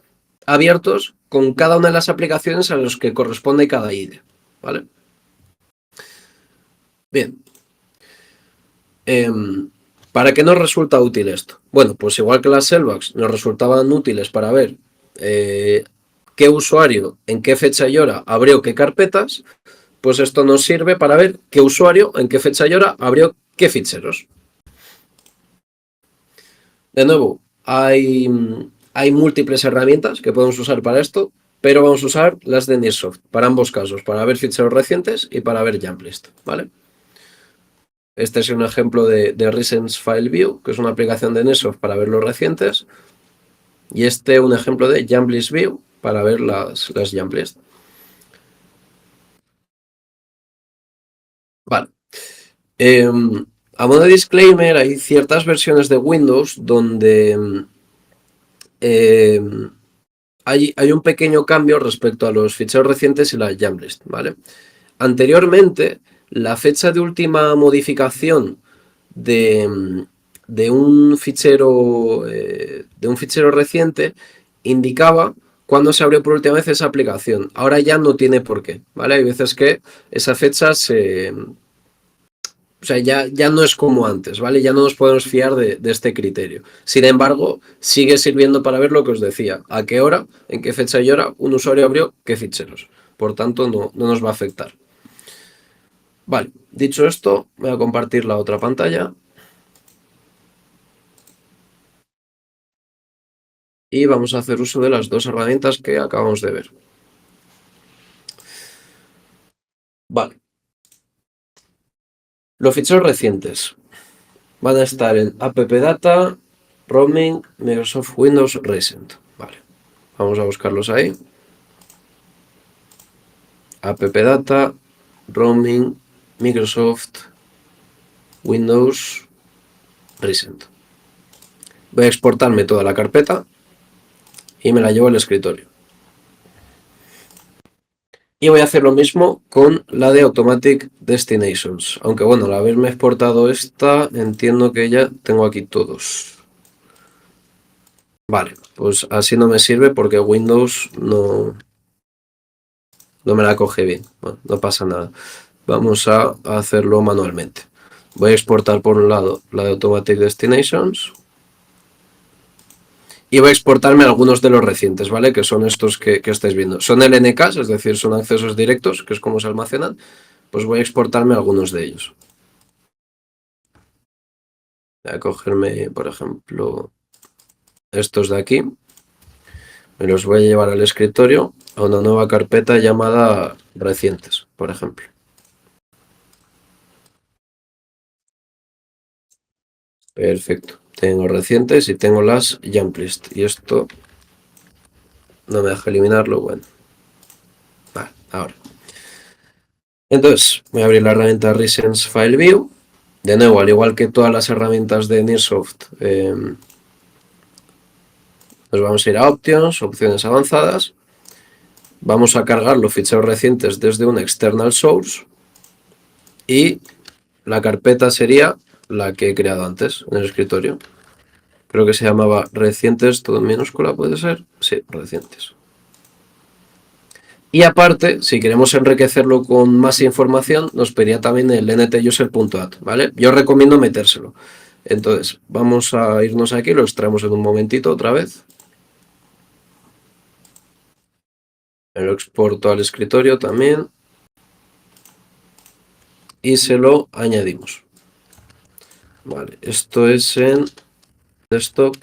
abiertos con cada una de las aplicaciones a los que corresponde cada ID, ¿vale? Bien. ¿Para qué nos resulta útil esto? Bueno, pues igual que las Cellbox nos resultaban útiles para ver qué usuario, en qué fecha y hora abrió qué carpetas, pues esto nos sirve para ver qué usuario, en qué fecha y hora abrió qué ficheros. De nuevo, hay múltiples herramientas que podemos usar para esto, pero vamos a usar las de Nearsoft para ambos casos, para ver ficheros recientes y para ver jump list, ¿vale? Este es un ejemplo de Recent File View, que es una aplicación de Nearsoft para ver los recientes, y este un ejemplo de jump list view para ver las jump list. Vale. A modo de disclaimer, hay ciertas versiones de Windows donde hay un pequeño cambio respecto a los ficheros recientes y la jump list, ¿vale? Anteriormente, la fecha de última modificación de, de un fichero reciente indicaba cuándo se abrió por última vez esa aplicación. Ahora ya no tiene por qué, ¿vale? Hay veces que esa fecha o sea, ya no es como antes, ¿vale? Ya no nos podemos fiar de este criterio. Sin embargo, sigue sirviendo para ver lo que os decía, a qué hora, en qué fecha y hora un usuario abrió qué ficheros. Por tanto, no nos va a afectar. Vale, dicho esto, voy a compartir la otra pantalla y vamos a hacer uso de las dos herramientas que acabamos de ver. Vale, los ficheros recientes van a estar en appdata, roaming, Microsoft Windows Recent. Vale, vamos a buscarlos ahí. Appdata, roaming, Microsoft Windows Recent. Voy a exportarme toda la carpeta y me la llevo al escritorio. Y voy a hacer lo mismo con la de Automatic Destinations. Aunque bueno, al haberme exportado esta, entiendo que ya tengo aquí todos. Vale, pues así no me sirve porque Windows no me la coge bien. Bueno, no pasa nada. Vamos a hacerlo manualmente. Voy a exportar por un lado la de Automatic Destinations. Y voy a exportarme algunos de los recientes, ¿vale? Que son estos que estáis viendo. Son LNKs, es decir, son accesos directos, que es como se almacenan. Pues voy a exportarme algunos de ellos. Voy a cogerme, por ejemplo, estos de aquí. Me los voy a llevar al escritorio a una nueva carpeta llamada recientes, por ejemplo. Perfecto. Tengo recientes y tengo las jump list. Y esto no me deja eliminarlo. Bueno, vale, ahora. Entonces, voy a abrir la herramienta Recent File View. De nuevo, al igual que todas las herramientas de Nearsoft, nos vamos a ir a Options, opciones avanzadas. Vamos a cargar los ficheros recientes desde un external source y la carpeta sería la que he creado antes en el escritorio. Creo que se llamaba recientes, todo en minúscula, ¿puede ser? Sí, recientes. Y aparte, si queremos enriquecerlo con más información, nos pediría también el ntuser.at, ¿vale? Yo recomiendo metérselo. Entonces, vamos a irnos aquí, lo extraemos en un momentito otra vez. Me lo exporto al escritorio también. Y se lo añadimos. Vale, esto es en desktop.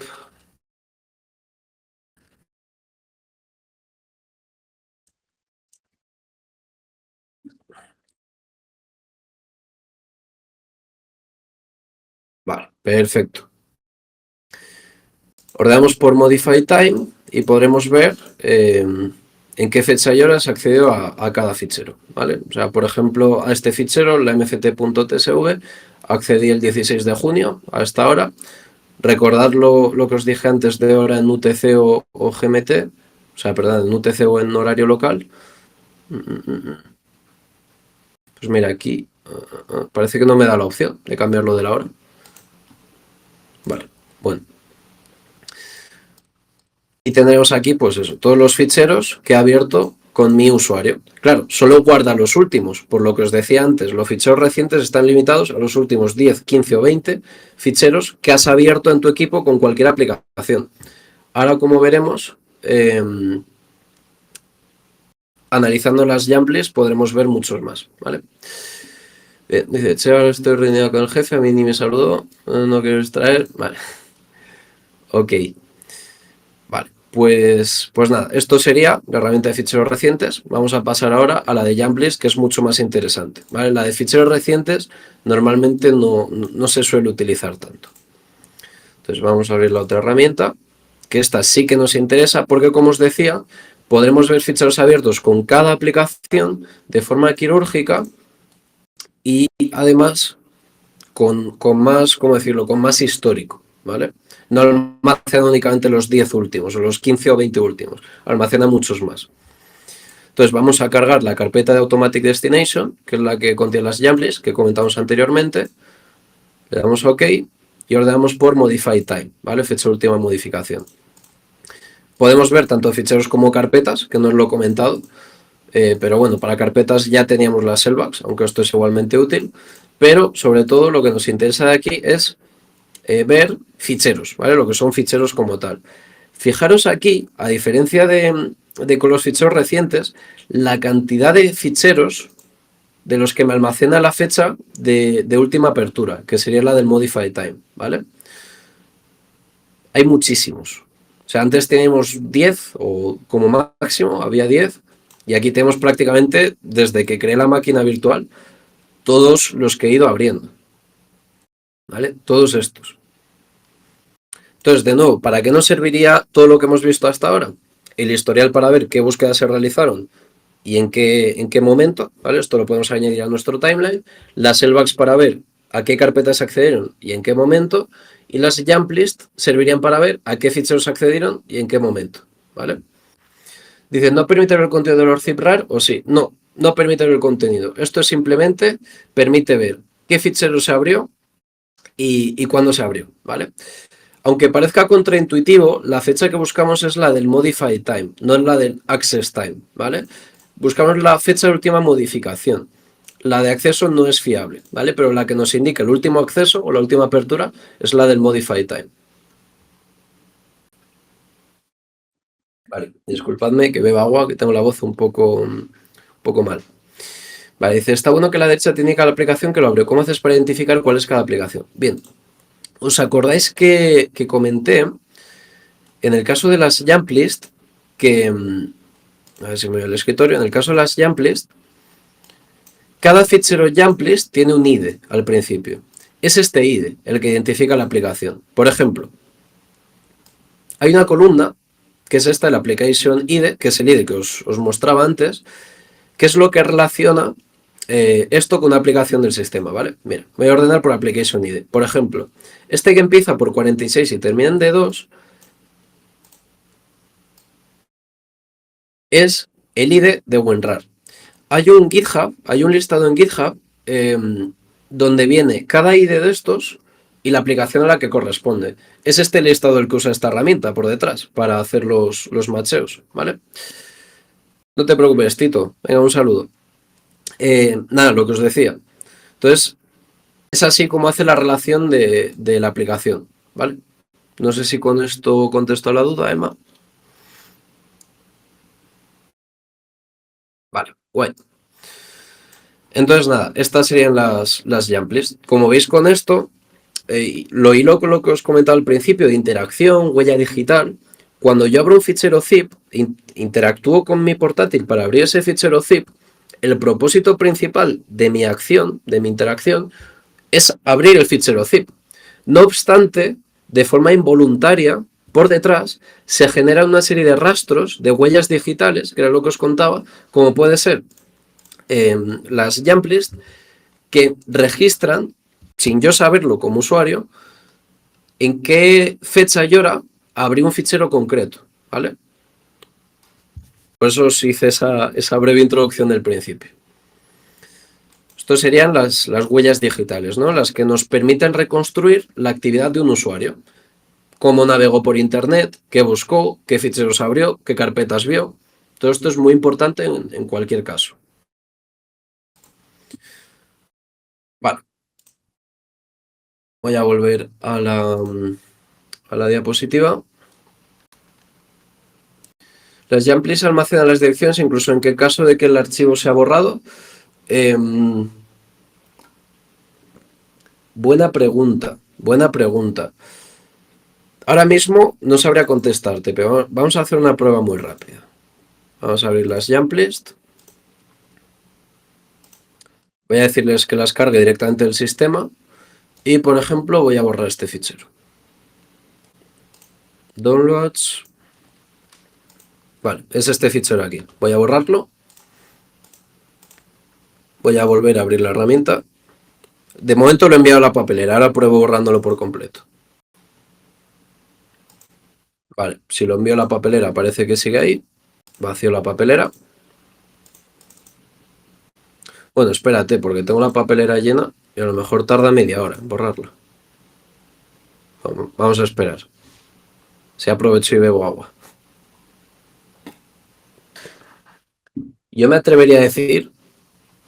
Perfecto. Ordenamos por Modify Time y podremos ver en qué fecha y hora se accedió a cada fichero, ¿vale? O sea, por ejemplo, a este fichero, la mft.tsv, accedí el 16 de junio a esta hora. Recordad lo que os dije antes de hora en UTC o GMT, o sea, perdón, en UTC o en horario local. Pues mira, aquí parece que no me da la opción de cambiarlo de la hora. Vale, bueno. Y tendremos aquí, pues eso, todos los ficheros que he abierto con mi usuario. Claro, solo guarda los últimos, por lo que os decía antes, los ficheros recientes están limitados a los últimos 10, 15 o 20 ficheros que has abierto en tu equipo con cualquier aplicación. Ahora, como veremos, analizando las jump podremos ver muchos más, ¿vale? Bien, dice, che, ahora estoy reunido con el jefe, a mí ni me saludó, no quiero extraer, vale. Ok. Vale, pues nada, esto sería la herramienta de ficheros recientes. Vamos a pasar ahora a la de jump list, que es mucho más interesante, ¿vale? La de ficheros recientes normalmente no se suele utilizar tanto. Entonces vamos a abrir la otra herramienta, que esta sí que nos interesa, porque como os decía, podremos ver ficheros abiertos con cada aplicación de forma quirúrgica y además con más, ¿cómo decirlo?, con más histórico, ¿vale? No almacena únicamente los 10 últimos o los 15 o 20 últimos, almacena muchos más. Entonces vamos a cargar la carpeta de Automatic Destination, que es la que contiene las jump lists que comentamos anteriormente. Le damos a OK y ordenamos por Modify Time, ¿vale? Fecha de última modificación. Podemos ver tanto ficheros como carpetas, que no os lo he comentado, pero bueno, para carpetas ya teníamos las Cellbox, aunque esto es igualmente útil, pero sobre todo lo que nos interesa de aquí es ver ficheros, ¿vale? Lo que son ficheros como tal. Fijaros aquí, a diferencia de con los ficheros recientes, la cantidad de ficheros de los que me almacena la fecha de última apertura, que sería la del Modify Time, ¿vale? Hay muchísimos. O sea, antes teníamos 10 o como máximo había 10 y aquí tenemos prácticamente, desde que creé la máquina virtual, todos los que he ido abriendo, ¿vale? Todos estos. Entonces, de nuevo, ¿para qué nos serviría todo lo que hemos visto hasta ahora? El historial para ver qué búsquedas se realizaron y en qué momento, ¿vale? Esto lo podemos añadir a nuestro timeline. Las Cellbox para ver a qué carpetas accedieron y en qué momento. Y las jump list servirían para ver a qué ficheros accedieron y en qué momento, ¿vale? Dicen, ¿no permite ver el contenido de los zip rar? O sí, no permite ver el contenido. Esto simplemente permite ver qué fichero se abrió y cuándo se abrió, ¿vale? Aunque parezca contraintuitivo, la fecha que buscamos es la del Modify Time, no es la del Access Time, ¿vale? Buscamos la fecha de última modificación. La de acceso no es fiable, ¿vale? Pero la que nos indica el último acceso o la última apertura es la del Modify Time. Vale, disculpadme que beba agua, que tengo la voz un poco mal. Vale, dice, está bueno que la derecha te indica la aplicación que lo abrió. ¿Cómo haces para identificar cuál es cada aplicación? Bien, ¿os acordáis que comenté en el caso de las jump list que... A ver si me voy al escritorio. En el caso de las jump list, cada fichero jump list tiene un ID al principio. Es este ID el que identifica la aplicación. Por ejemplo, hay una columna que es esta, el Application ID, que es el ID que os mostraba antes, que es lo que relaciona esto con una aplicación del sistema, ¿vale? Mira, voy a ordenar por Application ID. Por ejemplo, este que empieza por 46 y termina en D2 es el ID de WinRAR. Hay un GitHub, hay un listado en GitHub donde viene cada ID de estos y la aplicación a la que corresponde. Es este listado el que usa esta herramienta por detrás para hacer los macheos, ¿vale? No te preocupes, Tito. Venga, un saludo. Nada, lo que os decía. Entonces, es así como hace la relación de la aplicación, ¿vale? No sé si con esto contesto la duda, Emma. Vale, guay. Entonces, nada, estas serían las jump lists. Como veis con esto, lo hilo con lo que os comentaba al principio de interacción, huella digital. Cuando yo abro un fichero zip, interactúo con mi portátil para abrir ese fichero zip, el propósito principal de mi acción, de mi interacción, es abrir el fichero zip. No obstante, de forma involuntaria, por detrás, se generan una serie de rastros de huellas digitales, que era lo que os contaba, como puede ser las jump list, que registran, sin yo saberlo como usuario, en qué fecha y hora abrí un fichero concreto, ¿vale? Por eso os hice esa breve introducción del principio. Esto serían las huellas digitales, ¿no? Las que nos permiten reconstruir la actividad de un usuario. Cómo navegó por internet, qué buscó, qué ficheros abrió, qué carpetas vio. Todo esto es muy importante en cualquier caso. Vale. Voy a volver a la diapositiva. Las jump lists almacenan las direcciones incluso en que caso de que el archivo sea borrado. Buena pregunta. Ahora mismo no sabría contestarte, pero vamos a hacer una prueba muy rápida. Vamos a abrir las jump list. Voy a decirles que las cargue directamente del sistema y, por ejemplo, voy a borrar este fichero. Downloads. Vale, es este fichero aquí. Voy a borrarlo. Voy a volver a abrir la herramienta. De momento lo he enviado a la papelera, ahora pruebo borrándolo por completo. Vale, si lo envío a la papelera parece que sigue ahí. Vacío la papelera. Bueno, espérate, porque tengo la papelera llena y a lo mejor tarda media hora en borrarla. Vamos a esperar. Si aprovecho y bebo agua. Yo me atrevería a decir,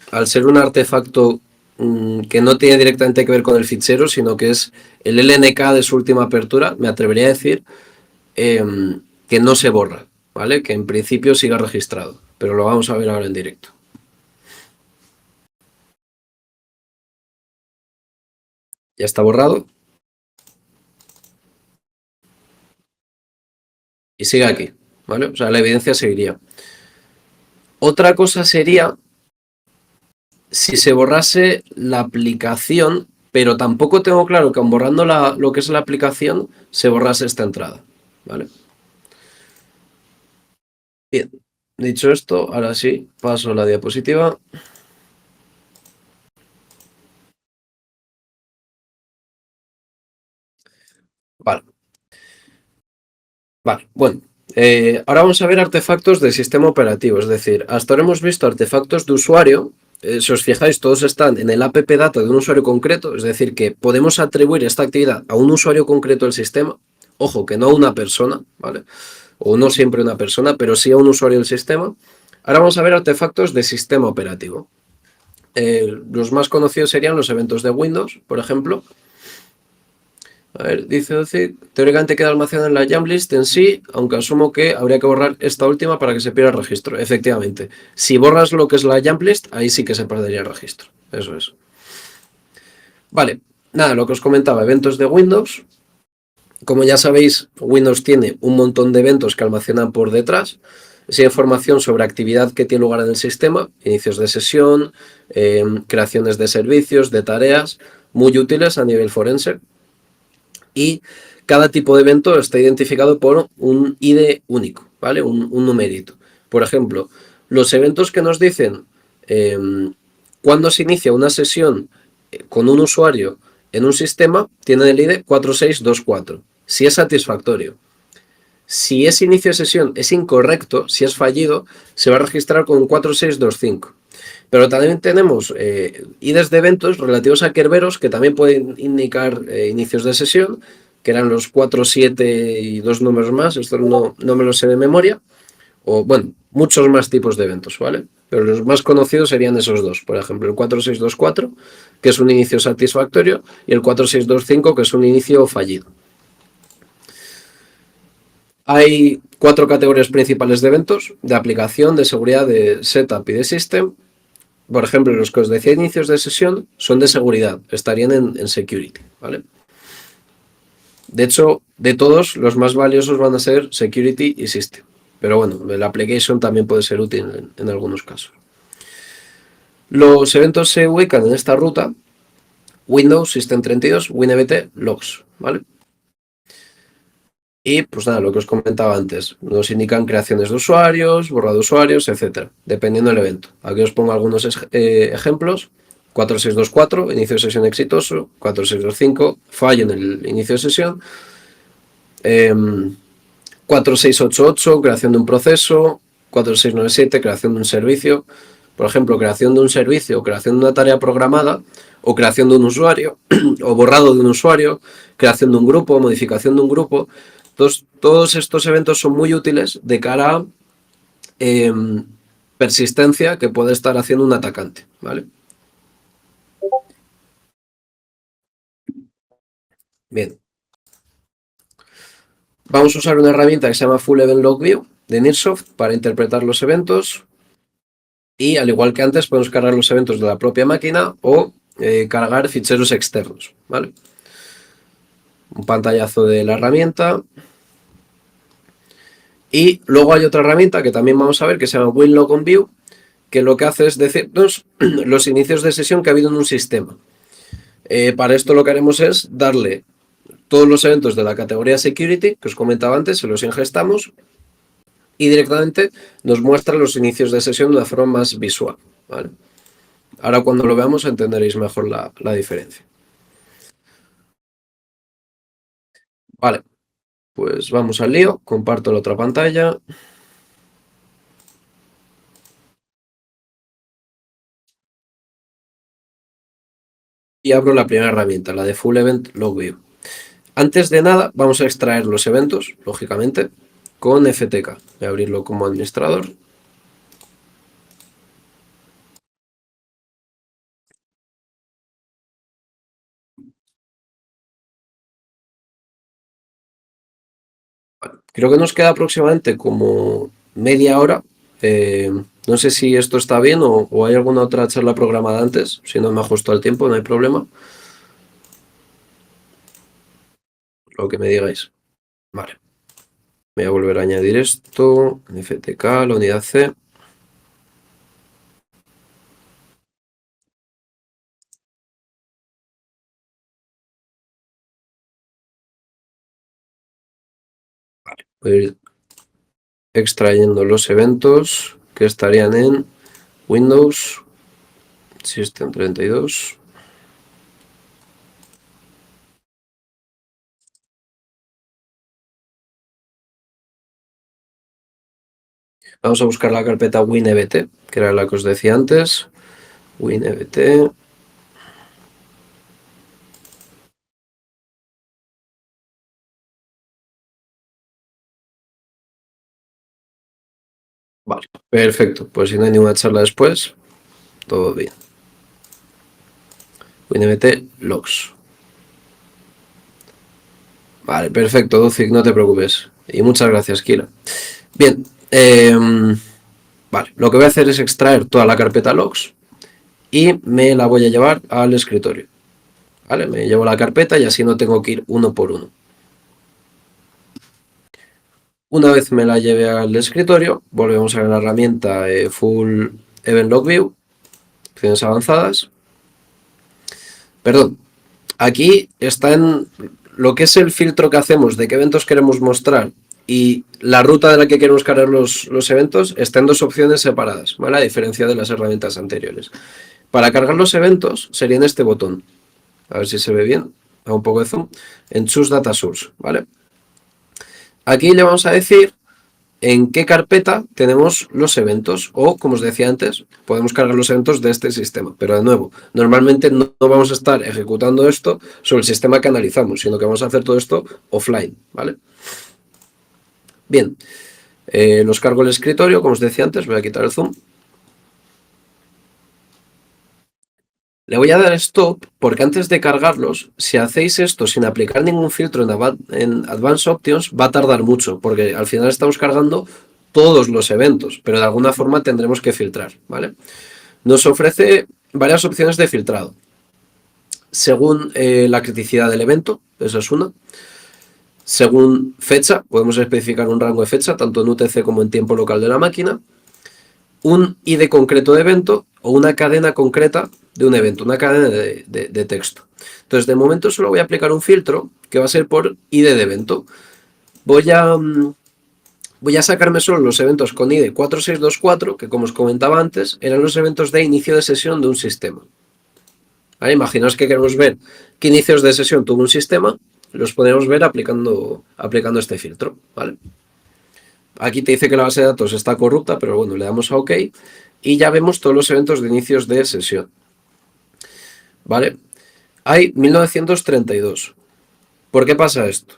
al ser un artefacto que no tiene directamente que ver con el fichero, sino que es el LNK de su última apertura, me atrevería a decir que no se borra, ¿vale? Que en principio siga registrado, pero lo vamos a ver ahora en directo. Ya está borrado. Y sigue aquí, ¿vale? O sea, la evidencia seguiría. Otra cosa sería si se borrase la aplicación, pero tampoco tengo claro que aun borrando lo que es la aplicación, se borrase esta entrada, ¿vale? Bien, dicho esto, ahora sí, paso la diapositiva. Vale. Vale, bueno. Ahora vamos a ver artefactos del sistema operativo, es decir, hasta ahora hemos visto artefactos de usuario. Si os fijáis, todos están en el app data de un usuario concreto, es decir, que podemos atribuir esta actividad a un usuario concreto del sistema. Ojo, que no a una persona, ¿vale? O no siempre una persona, pero sí a un usuario del sistema. Ahora vamos a ver artefactos de sistema operativo. Los más conocidos serían los eventos de Windows, por ejemplo. A ver, dice teóricamente queda almacenada en la jump list en sí, aunque asumo que habría que borrar esta última para que se pierda el registro. Efectivamente, si borras lo que es la jump list, ahí sí que se perdería el registro. Eso es. Vale, nada, lo que os comentaba, eventos de Windows. Como ya sabéis, Windows tiene un montón de eventos que almacenan por detrás. Esa información sobre actividad que tiene lugar en el sistema, inicios de sesión, creaciones de servicios, de tareas, muy útiles a nivel forense. Y cada tipo de evento está identificado por un ID único, ¿vale? Un numerito. Por ejemplo, los eventos que nos dicen cuándo se inicia una sesión con un usuario en un sistema tienen el ID 4624, si es satisfactorio. Si ese inicio de sesión es incorrecto, si es fallido, se va a registrar con un 4625. Pero también tenemos IDs de eventos relativos a Kerberos que también pueden indicar inicios de sesión, que eran los 4, 7 y dos números más. Esto no me lo sé de memoria. O bueno, muchos más tipos de eventos, ¿vale? Pero los más conocidos serían esos dos. Por ejemplo, el 4624, que es un inicio satisfactorio, y el 4625, que es un inicio fallido. Hay 4 categorías principales de eventos: de aplicación, de seguridad, de setup y de system. Por ejemplo, los que os decía inicios de sesión son de seguridad, estarían en security, ¿vale? De hecho, de todos, los más valiosos van a ser security y system. Pero bueno, el application también puede ser útil en algunos casos. Los eventos se ubican en esta ruta Windows System32 WinEVT logs, ¿vale? Y pues nada, lo que os comentaba antes, nos indican creaciones de usuarios, borrado de usuarios, etcétera, dependiendo del evento. Aquí os pongo algunos ejemplos. 4624, inicio de sesión exitoso. 4625, fallo en el inicio de sesión. 4688, creación de un proceso. 4697, creación de un servicio. Por ejemplo, creación de un servicio, creación de una tarea programada, o creación de un usuario, o borrado de un usuario, creación de un grupo, modificación de un grupo. Entonces, todos estos eventos son muy útiles de cara a persistencia que puede estar haciendo un atacante, ¿vale? Bien. Vamos a usar una herramienta que se llama Full Event Log View de Nearsoft para interpretar los eventos y, al igual que antes, podemos cargar los eventos de la propia máquina o cargar ficheros externos, ¿vale? Un pantallazo de la herramienta. Y luego hay otra herramienta que también vamos a ver que se llama WinLog on View, que lo que hace es decirnos los inicios de sesión que ha habido en un sistema. Para esto lo que haremos es darle todos los eventos de la categoría Security, que os comentaba antes, se los ingestamos y directamente nos muestra los inicios de sesión de una forma más visual, ¿vale? Ahora cuando lo veamos entenderéis mejor la diferencia. Vale, pues vamos al lío, comparto la otra pantalla. Y abro la primera herramienta, la de Full Event Log View. Antes de nada, vamos a extraer los eventos, lógicamente, con FTK. Voy a abrirlo como administrador. Creo que nos queda aproximadamente como media hora. No sé si esto está bien o hay alguna otra charla programada antes. Si no me ajusto al tiempo, no hay problema. Lo que me digáis. Vale. Voy a volver a añadir esto. En FTK, la unidad C. Vale. Voy a ir extrayendo los eventos que estarían en Windows System32. Vamos a buscar la carpeta WinEVT, que era la que os decía antes. WinEVT. Vale, perfecto. Pues si no hay ninguna charla después, todo bien. WinEVT logs. Vale, perfecto, Ducic, no te preocupes. Y muchas gracias, Kila. Bien, vale, lo que voy a hacer es extraer toda la carpeta logs y me la voy a llevar al escritorio. Vale, me llevo la carpeta y así no tengo que ir uno por uno. Una vez me la lleve al escritorio, volvemos a la herramienta Full Event Log View, opciones avanzadas. Perdón, aquí está en lo que es el filtro que hacemos de qué eventos queremos mostrar y la ruta de la que queremos cargar los eventos está en dos opciones separadas, ¿vale? A diferencia de las herramientas anteriores. Para cargar los eventos sería en este botón. A ver si se ve bien. Hago un poco de zoom. En Choose Data Source, ¿vale? Aquí le vamos a decir en qué carpeta tenemos los eventos o, como os decía antes, podemos cargar los eventos de este sistema. Pero de nuevo, normalmente no vamos a estar ejecutando esto sobre el sistema que analizamos, sino que vamos a hacer todo esto offline, ¿vale? Bien, los cargo al escritorio, como os decía antes, voy a quitar el zoom. Le voy a dar stop porque antes de cargarlos, si hacéis esto sin aplicar ningún filtro en Advanced Options, va a tardar mucho porque al final estamos cargando todos los eventos, pero de alguna forma tendremos que filtrar, ¿vale? Nos ofrece varias opciones de filtrado. Según la criticidad del evento, eso es una. Según fecha, podemos especificar un rango de fecha, tanto en UTC como en tiempo local de la máquina. Un ID concreto de evento o una cadena concreta de un evento, una cadena de texto. Entonces, de momento solo voy a aplicar un filtro que va a ser por ID de evento. Voy a sacarme solo los eventos con ID 4624, que como os comentaba antes, eran los eventos de inicio de sesión de un sistema. ¿Vale? Imaginaos que queremos ver qué inicios de sesión tuvo un sistema, los podemos ver aplicando este filtro. ¿Vale? Aquí te dice que la base de datos está corrupta, pero bueno, le damos a OK y ya vemos todos los eventos de inicios de sesión. ¿Vale? Hay 1932. ¿Por qué pasa esto?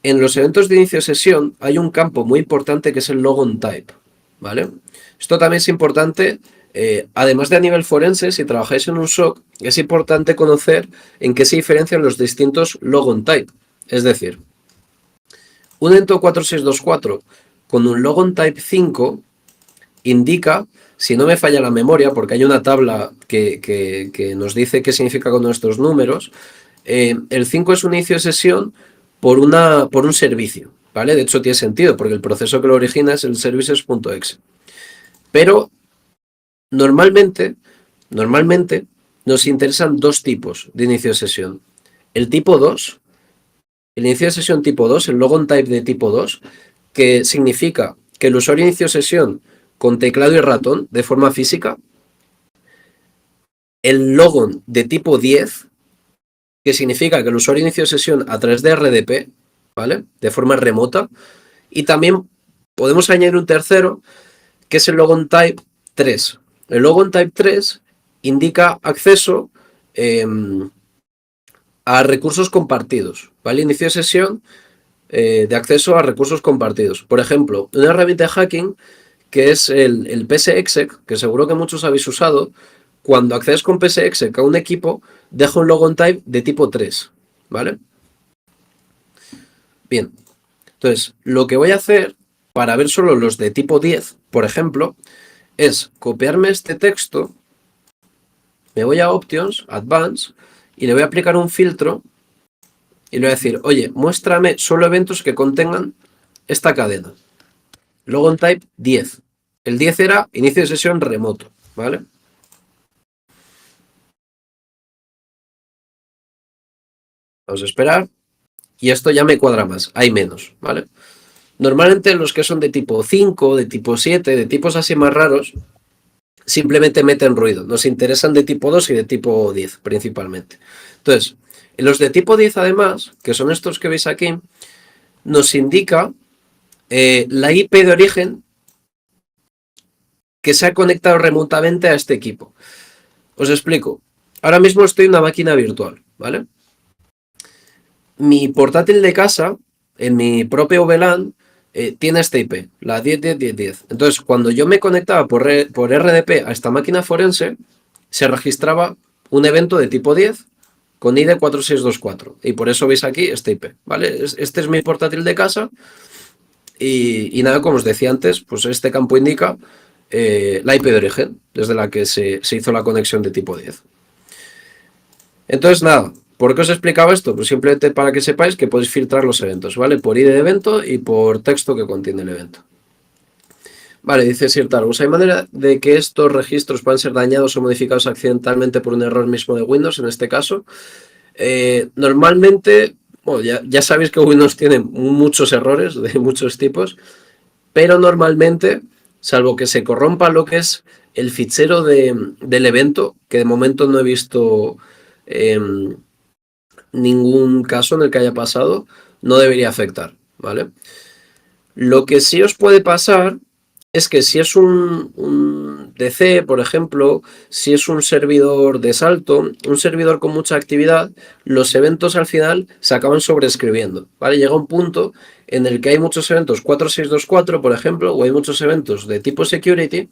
En los eventos de inicio de sesión hay un campo muy importante que es el logon type. ¿Vale? Esto también es importante, además de a nivel forense, si trabajáis en un SOC, es importante conocer en qué se diferencian los distintos logon type. Es decir, un evento 4624 con un logon type 5 indica, si no me falla la memoria, porque hay una tabla que nos dice qué significa con nuestros números, el 5 es un inicio de sesión por un servicio, ¿vale? De hecho tiene sentido, porque el proceso que lo origina es el services.exe. Pero normalmente nos interesan dos tipos de inicio de sesión. El tipo 2, el inicio de sesión tipo 2, el logon type de tipo 2, que significa que el usuario inició sesión con teclado y ratón de forma física. El logon de tipo 10, que significa que el usuario inició sesión a través de RDP, ¿vale? De forma remota. Y también podemos añadir un tercero, que es el logon type 3. El logon type 3 indica acceso a recursos compartidos, ¿vale? Inicio de sesión de acceso a recursos compartidos. Por ejemplo, una herramienta de hacking que es el PSExec, que seguro que muchos habéis usado. Cuando accedes con PSExec a un equipo, deja un logon type de tipo 3, ¿vale? Bien, entonces, lo que voy a hacer para ver solo los de tipo 10, por ejemplo, es copiarme este texto, me voy a Options, Advanced, y le voy a aplicar un filtro y le voy a decir, oye, muéstrame solo eventos que contengan esta cadena. Logon type 10. El 10 era inicio de sesión remoto, ¿vale? Vamos a esperar. Y esto ya me cuadra más, hay menos, ¿vale? Normalmente los que son de tipo 5, de tipo 7, de tipos así más raros, simplemente meten ruido. Nos interesan de tipo 2 y de tipo 10 principalmente. Entonces, los de tipo 10 además, que son estos que veis aquí, nos indica la IP de origen que se ha conectado remotamente a este equipo. Os explico. Ahora mismo estoy en una máquina virtual, ¿vale? Mi portátil de casa, en mi propio VLAN, tiene esta IP, la 10.10.10.10. Entonces, cuando yo me conectaba por RDP a esta máquina forense, se registraba un evento de tipo 10 con ID 4624. Y por eso veis aquí esta IP, ¿vale? Este es mi portátil de casa. Y nada, como os decía antes, pues este campo indica la IP de origen, desde la que se hizo la conexión de tipo 10. Entonces, nada, ¿por qué os explicaba esto? Pues simplemente para que sepáis que podéis filtrar los eventos, ¿vale? Por ID de evento y por texto que contiene el evento. Vale, dice Sirtargus, ¿hay manera de que estos registros puedan ser dañados o modificados accidentalmente por un error mismo de Windows, en este caso? Normalmente, bueno, ya sabéis que Windows tiene muchos errores de muchos tipos, pero normalmente, salvo que se corrompa lo que es el fichero del evento, que de momento no he visto ningún caso en el que haya pasado, no debería afectar, ¿vale? Lo que sí os puede pasar es que si es un DC, por ejemplo, si es un servidor de salto, un servidor con mucha actividad, los eventos al final se acaban sobreescribiendo, ¿vale? Llega un punto en el que hay muchos eventos 4624, por ejemplo, o hay muchos eventos de tipo security,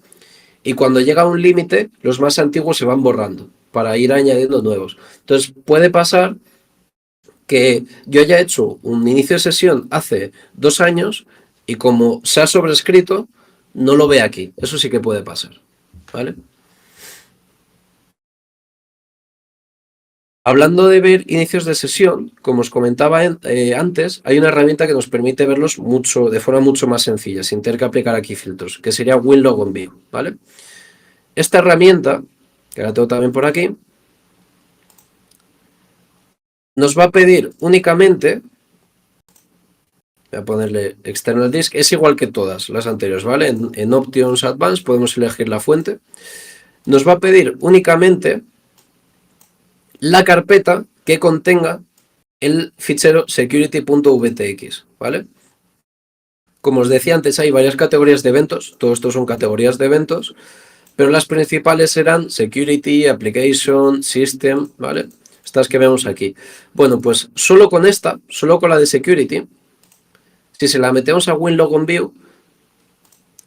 y cuando llega a un límite, los más antiguos se van borrando para ir añadiendo nuevos. Entonces, puede pasar que yo haya hecho un inicio de sesión hace 2 años y como se ha sobrescrito, no lo ve aquí. Eso sí que puede pasar, ¿vale? Hablando de ver inicios de sesión, como os comentaba antes, hay una herramienta que nos permite verlos de forma mucho más sencilla, sin tener que aplicar aquí filtros, que sería WinLogonView, ¿vale? esta herramienta, que la tengo también por aquí, nos va a pedir únicamente, voy a ponerle external disk, es igual que todas las anteriores, ¿vale? En Options Advanced podemos elegir la fuente. Nos va a pedir únicamente la carpeta que contenga el fichero security.vtx, ¿vale? Como os decía antes, hay varias categorías de eventos, todo esto son categorías de eventos, pero las principales serán Security, Application, System, ¿vale? Estas que vemos aquí. Bueno, pues solo con esta, solo con la de Security, si se la metemos a WinLogonView,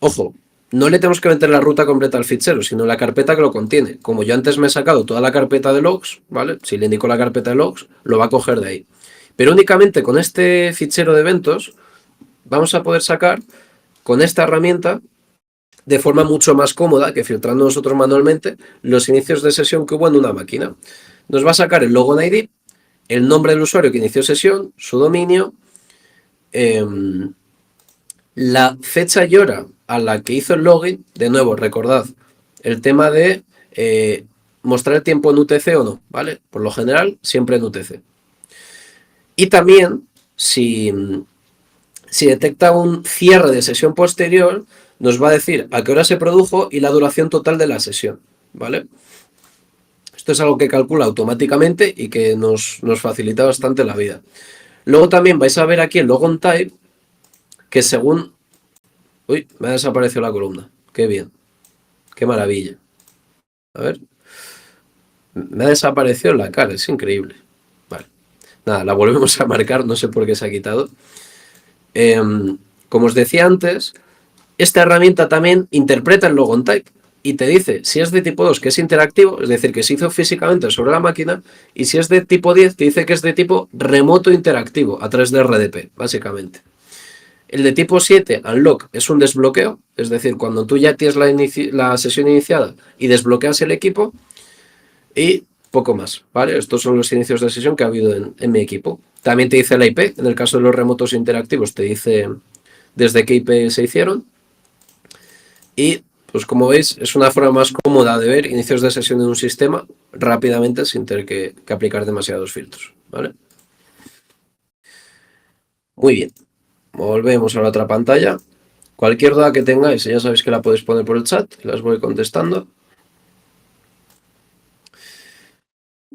ojo, no le tenemos que meter la ruta completa al fichero, sino la carpeta que lo contiene. Como yo antes me he sacado toda la carpeta de logs, ¿vale? Si le indico la carpeta de logs, lo va a coger de ahí. Pero únicamente con este fichero de eventos vamos a poder sacar con esta herramienta de forma mucho más cómoda que filtrando nosotros manualmente los inicios de sesión que hubo en una máquina. Nos va a sacar el logon ID, el nombre del usuario que inició sesión, su dominio, la fecha y hora a la que hizo el login. De nuevo, recordad el tema de mostrar el tiempo en UTC o no, ¿vale? Por lo general, siempre en UTC. Y también, si detecta un cierre de sesión posterior, nos va a decir a qué hora se produjo y la duración total de la sesión, ¿vale? Esto es algo que calcula automáticamente y que nos facilita bastante la vida. Luego también vais a ver aquí el logon type, que según... Uy, me ha desaparecido la columna. Qué bien. Qué maravilla. A ver. Me ha desaparecido en la cara, es increíble. Vale. Nada, la volvemos a marcar, no sé por qué se ha quitado. Como os decía antes, esta herramienta también interpreta el logon type y te dice si es de tipo 2 que es interactivo, es decir, que se hizo físicamente sobre la máquina, y si es de tipo 10 te dice que es de tipo remoto interactivo a través de RDP, básicamente. El de tipo 7, unlock, es un desbloqueo, es decir, cuando tú ya tienes la sesión iniciada y desbloqueas el equipo, y poco más, ¿vale? Estos son los inicios de sesión que ha habido en mi equipo. También te dice la IP, en el caso de los remotos interactivos te dice desde qué IP se hicieron. Y pues como veis es una forma más cómoda de ver inicios de sesión en un sistema rápidamente sin tener que aplicar demasiados filtros, ¿vale? Muy bien, volvemos a la otra pantalla. Cualquier duda que tengáis ya sabéis que la podéis poner por el chat, las voy contestando.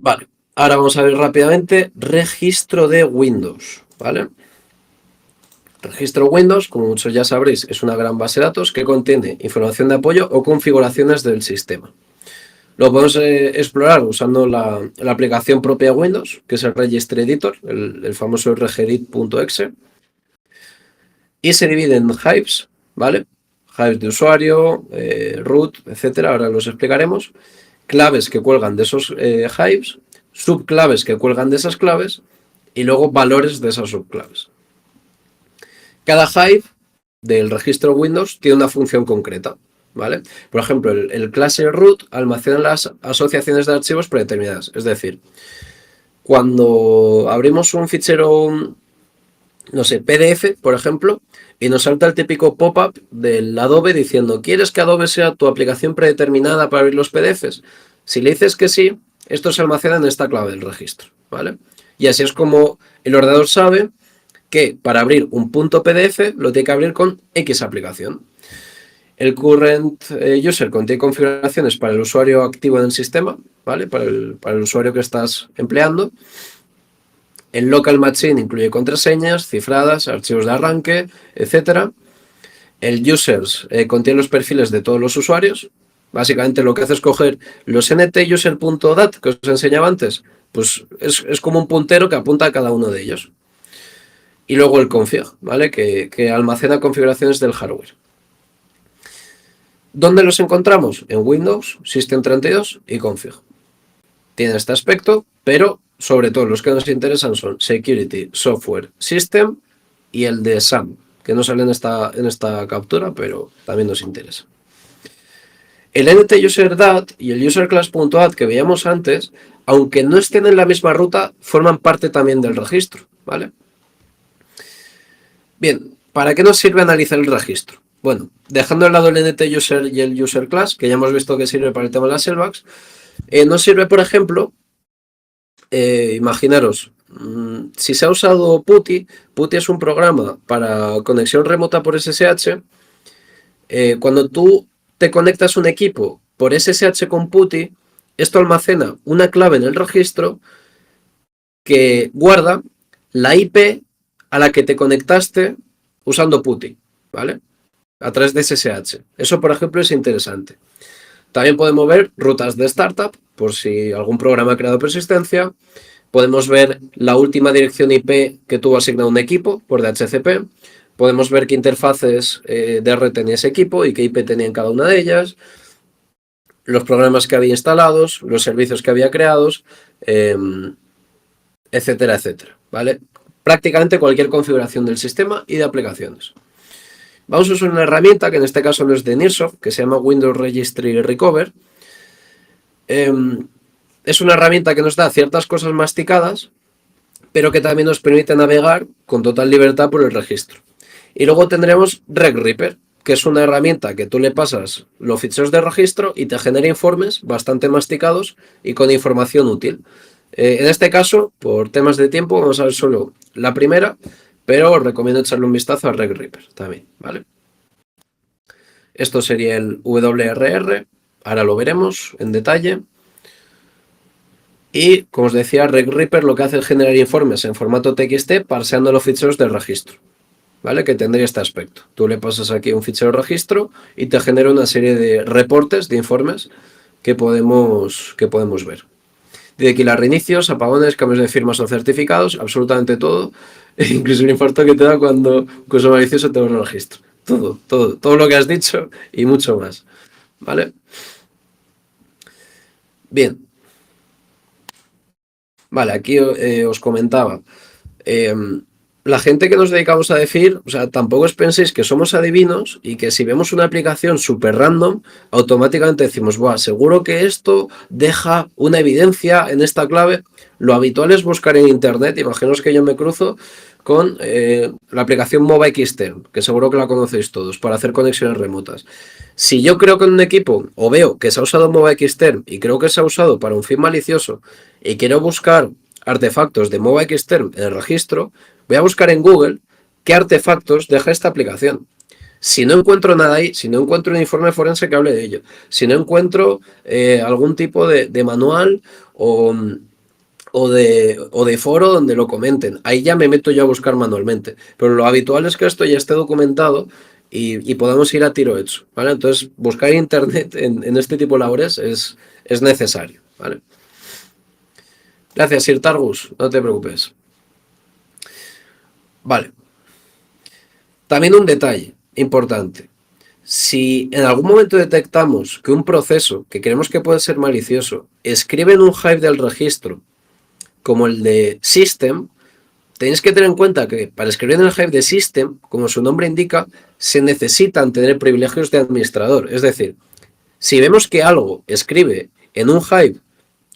Vale, ahora vamos a ver rápidamente registro de Windows, ¿vale? Registro Windows, como muchos ya sabréis, es una gran base de datos que contiene información de apoyo o configuraciones del sistema. Lo podemos explorar usando la aplicación propia de Windows, que es el Registry Editor, el famoso regedit.exe. Y se divide en hives, ¿vale? Hives de usuario, root, etcétera. Ahora los explicaremos. Claves que cuelgan de esos hives, subclaves que cuelgan de esas claves y luego valores de esas subclaves. Cada hive del registro Windows tiene una función concreta, ¿vale? Por ejemplo, el clase root almacena las asociaciones de archivos predeterminadas. Es decir, cuando abrimos un fichero, no sé, PDF, por ejemplo, y nos salta el típico pop-up del Adobe diciendo ¿quieres que Adobe sea tu aplicación predeterminada para abrir los PDFs? Si le dices que sí, esto se almacena en esta clave del registro, ¿vale? Y así es como el ordenador sabe que para abrir un .pdf lo tiene que abrir con X aplicación. El current user contiene configuraciones para el usuario activo en el sistema, ¿vale? Para el usuario que estás empleando. El local machine incluye contraseñas, cifradas, archivos de arranque, etc. El users contiene los perfiles de todos los usuarios. Básicamente lo que hace es coger los ntuser.dat que os enseñaba antes, pues es como un puntero que apunta a cada uno de ellos. Y luego el config, ¿vale? Que almacena configuraciones del hardware. ¿Dónde los encontramos? En Windows, System32 y config. Tiene este aspecto, pero sobre todo los que nos interesan son Security, Software, System y el de SAM, que no sale en esta captura, pero también nos interesa. El ntuser.dat y el userclass.add que veíamos antes, aunque no estén en la misma ruta, forman parte también del registro, ¿vale? Bien, ¿para qué nos sirve analizar el registro? Bueno, dejando de lado el entity user y el user class, que ya hemos visto que sirve para el tema de las sellbacks, nos sirve, por ejemplo, imaginaros, si se ha usado PuTTY, PuTTY es un programa para conexión remota por SSH. Cuando tú te conectas un equipo por SSH con PuTTY, esto almacena una clave en el registro que guarda la IP a la que te conectaste usando PuTTY, ¿vale? A través de SSH. Eso, por ejemplo, es interesante. También podemos ver rutas de startup, por si algún programa ha creado persistencia. Podemos ver la última dirección IP que tuvo asignado un equipo por DHCP. Podemos ver qué interfaces de red tenía ese equipo y qué IP tenía en cada una de ellas. Los programas que había instalados, los servicios que había creados, etcétera, etcétera. ¿Vale? Prácticamente cualquier configuración del sistema y de aplicaciones. Vamos a usar una herramienta que en este caso no es de Nearsoft, que se llama Windows Registry Recover. Es una herramienta que nos da ciertas cosas masticadas, pero que también nos permite navegar con total libertad por el registro. Y luego tendremos RegRipper, que es una herramienta que tú le pasas los ficheros de registro y te genera informes bastante masticados y con información útil. En este caso, por temas de tiempo, vamos a ver solo la primera, pero os recomiendo echarle un vistazo a RegRipper también, ¿vale? Esto sería el WRR, ahora lo veremos en detalle. Y, como os decía, RegRipper lo que hace es generar informes en formato TXT parseando los ficheros del registro, ¿vale? Que tendría este aspecto. Tú le pasas aquí un fichero registro y te genera una serie de reportes, de informes que podemos ver. De aquí las reinicios, apagones, cambios de firmas o certificados, absolutamente todo, incluso el infarto que te da cuando un curso malicioso te borra el registro. Todo lo que has dicho y mucho más, ¿vale? Bien, vale, aquí os comentaba. Eh, la gente que nos dedicamos a decir, o sea, tampoco os penséis que somos adivinos y que si vemos una aplicación súper random, automáticamente decimos, buah, seguro que esto deja una evidencia en esta clave. Lo habitual es buscar en internet, imaginaos que yo me cruzo con la aplicación MobaXterm, que seguro que la conocéis todos, para hacer conexiones remotas. Si yo creo que en un equipo, o veo que se ha usado MobaXterm y creo que se ha usado para un fin malicioso, y quiero buscar artefactos de MobaXterm en el registro, voy a buscar en Google qué artefactos deja esta aplicación. Si no encuentro nada ahí, si no encuentro un informe forense que hable de ello, si no encuentro algún tipo de manual o de foro donde lo comenten, ahí ya me meto yo a buscar manualmente. Pero lo habitual es que esto ya esté documentado y podamos ir a tiro hecho, ¿vale? Entonces, buscar en internet en este tipo de labores es necesario, ¿vale? Gracias, Sir Targus, no te preocupes. Vale. También un detalle importante. Si en algún momento detectamos que un proceso que creemos que puede ser malicioso escribe en un hive del registro como el de system, tenéis que tener en cuenta que para escribir en el hive de system, como su nombre indica, se necesitan tener privilegios de administrador. Es decir, si vemos que algo escribe en un hive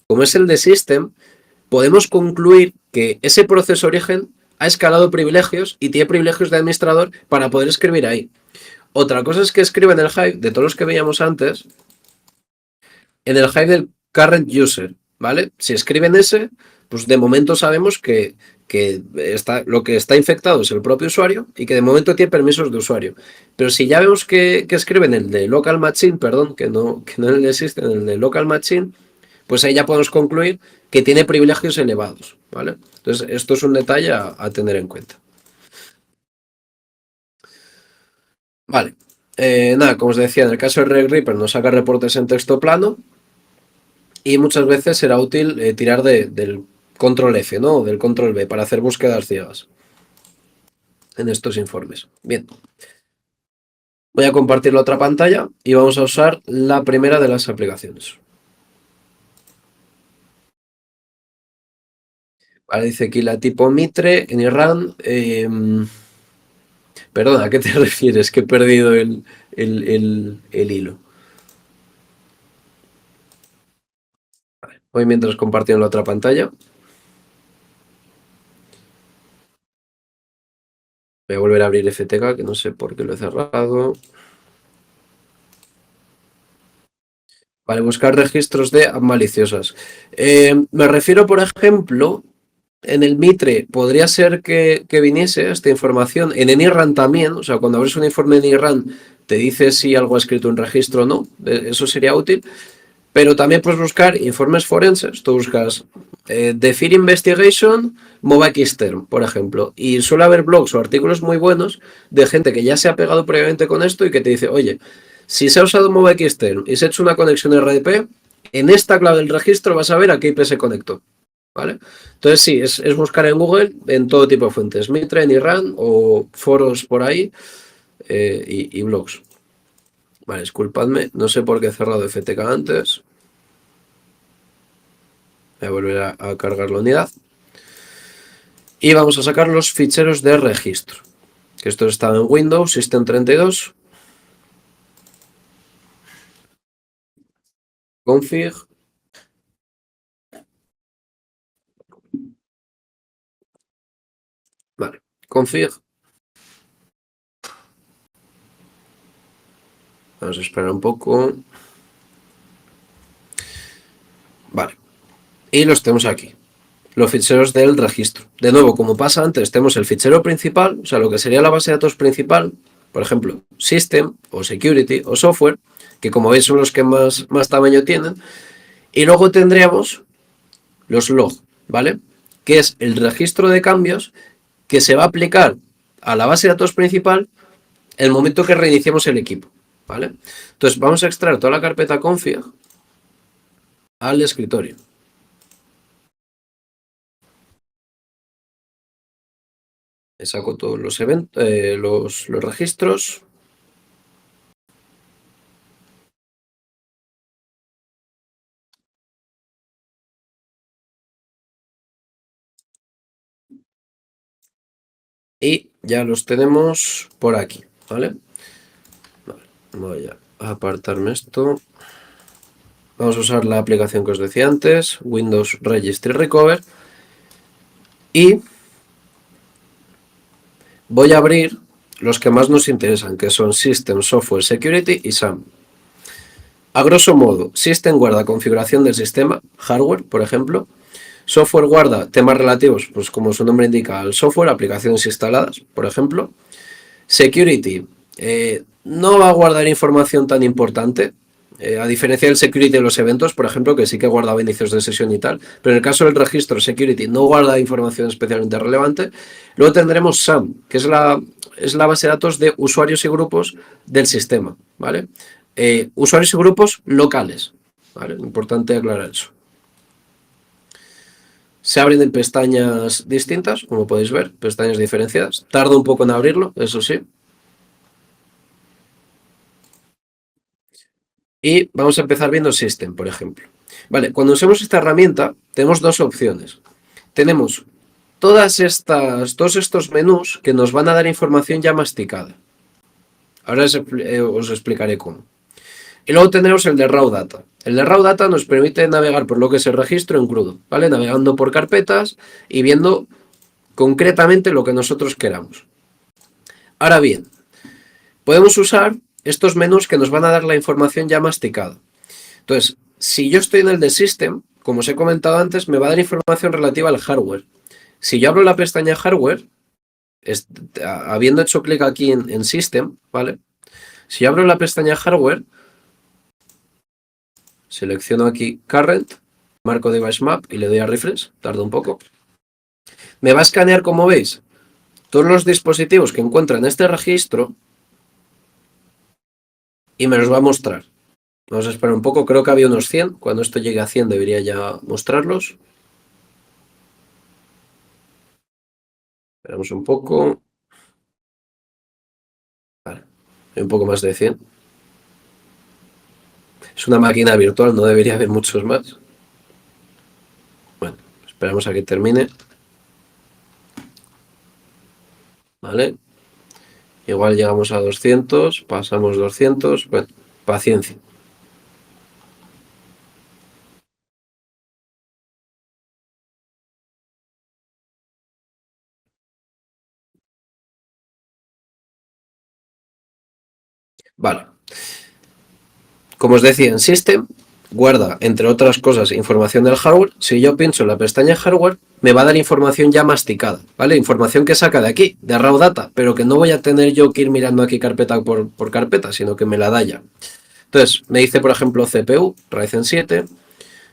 como es el de system, podemos concluir que ese proceso origen ha escalado privilegios y tiene privilegios de administrador para poder escribir ahí. Otra cosa es que escribe en el hive de todos los que veíamos antes, en el hive del current user, ¿vale? Si escribe en ese, pues de momento sabemos que lo que está infectado es el propio usuario y que de momento tiene permisos de usuario. Pero si ya vemos que escribe en el de local machine, perdón, que no en el de system, en el de local machine, pues ahí ya podemos concluir que tiene privilegios elevados, ¿vale? Entonces, esto es un detalle a tener en cuenta. Vale. Nada, como os decía, en el caso de RegRipper nos saca reportes en texto plano y muchas veces será útil tirar del control F, ¿no? Del control B para hacer búsquedas ciegas en estos informes. Bien, voy a compartir la otra pantalla y vamos a usar la primera de las aplicaciones. Vale, dice aquí la tipo Mitre en Iran. Perdona, ¿a qué te refieres? Que he perdido el hilo. Voy mientras compartiendo la otra pantalla. Voy a volver a abrir FTK, que no sé por qué lo he cerrado. Vale, buscar registros de app maliciosas. Me refiero, por ejemplo, en el Mitre podría ser que viniese esta información. En ENIRAN también, o sea, cuando abres un informe de ENIRAN te dice si algo ha escrito en registro o no. Eso sería útil. Pero también puedes buscar informes forenses. Tú buscas The Fear Investigation, MobaXterm, por ejemplo. Y suele haber blogs o artículos muy buenos de gente que ya se ha pegado previamente con esto y que te dice, oye, si se ha usado MobaXterm y se ha hecho una conexión RDP, en esta clave del registro vas a ver a qué IP se conectó. ¿Vale? Entonces sí, es buscar en Google en todo tipo de fuentes, Mitre, Niran o foros por ahí y blogs. Vale, disculpadme, no sé por qué he cerrado FTK antes. Voy a volver a cargar la unidad. Y vamos a sacar los ficheros de registro. Que esto está en Windows, System32. Config. Vale, config. Vamos a esperar un poco. Vale. Y los tenemos aquí. Los ficheros del registro. De nuevo, como pasa antes, tenemos el fichero principal, o sea, lo que sería la base de datos principal, por ejemplo, System o Security o Software, que como veis son los que más tamaño tienen, y luego tendríamos los log, ¿vale? Que es el registro de cambios que se va a aplicar a la base de datos principal el momento que reiniciemos el equipo, ¿vale? Entonces vamos a extraer toda la carpeta config al escritorio. Le saco todos los eventos, los registros. Y ya los tenemos por aquí, ¿vale? Voy a apartarme esto. Vamos a usar la aplicación que os decía antes, Windows Registry Recover. Y voy a abrir los que más nos interesan, que son System, Software, Security y SAM. A grosso modo, System guarda configuración del sistema, hardware, por ejemplo. Software guarda temas relativos, pues como su nombre indica, al software, aplicaciones instaladas, por ejemplo. Security no va a guardar información tan importante, a diferencia del security de los eventos, por ejemplo, que sí que guardaba inicios de sesión y tal, pero en el caso del registro security no guarda información especialmente relevante. Luego tendremos SAM, que es la base de datos de usuarios y grupos del sistema, ¿vale? Usuarios y grupos locales, ¿vale? Importante aclarar eso. Se abren en pestañas distintas, como podéis ver, pestañas diferenciadas. Tarda un poco en abrirlo, eso sí. Y vamos a empezar viendo System, por ejemplo. Vale, cuando usemos esta herramienta, tenemos dos opciones. Tenemos todos estos menús que nos van a dar información ya masticada. Ahora os explicaré cómo. Y luego tendremos el de Raw Data. El de Raw Data nos permite navegar por lo que es el registro en crudo, ¿vale? Navegando por carpetas y viendo concretamente lo que nosotros queramos. Ahora bien, podemos usar estos menús que nos van a dar la información ya masticada. Entonces, si yo estoy en el de System, como os he comentado antes, me va a dar información relativa al hardware. Si yo abro la pestaña Hardware, habiendo hecho clic aquí en System, ¿vale? Si yo abro la pestaña Hardware, selecciono aquí Current, marco Device Map y le doy a Refresh, tarda un poco. Me va a escanear, como veis, todos los dispositivos que encuentra en este registro y me los va a mostrar. Vamos a esperar un poco, creo que había unos 100. Cuando esto llegue a 100 debería ya mostrarlos. Esperamos un poco. Vale, hay un poco más de 100. Es una máquina virtual, no debería haber muchos más. Bueno, esperamos a que termine. ¿Vale? Igual llegamos a 200, pasamos 200. Bueno, paciencia. Vale. Como os decía, en System guarda, entre otras cosas, información del hardware. Si yo pincho en la pestaña hardware, me va a dar información ya masticada, ¿vale? Información que saca de aquí, de raw data, pero que no voy a tener yo que ir mirando aquí carpeta por carpeta, sino que me la da ya. Entonces, me dice, por ejemplo, CPU, Ryzen 7,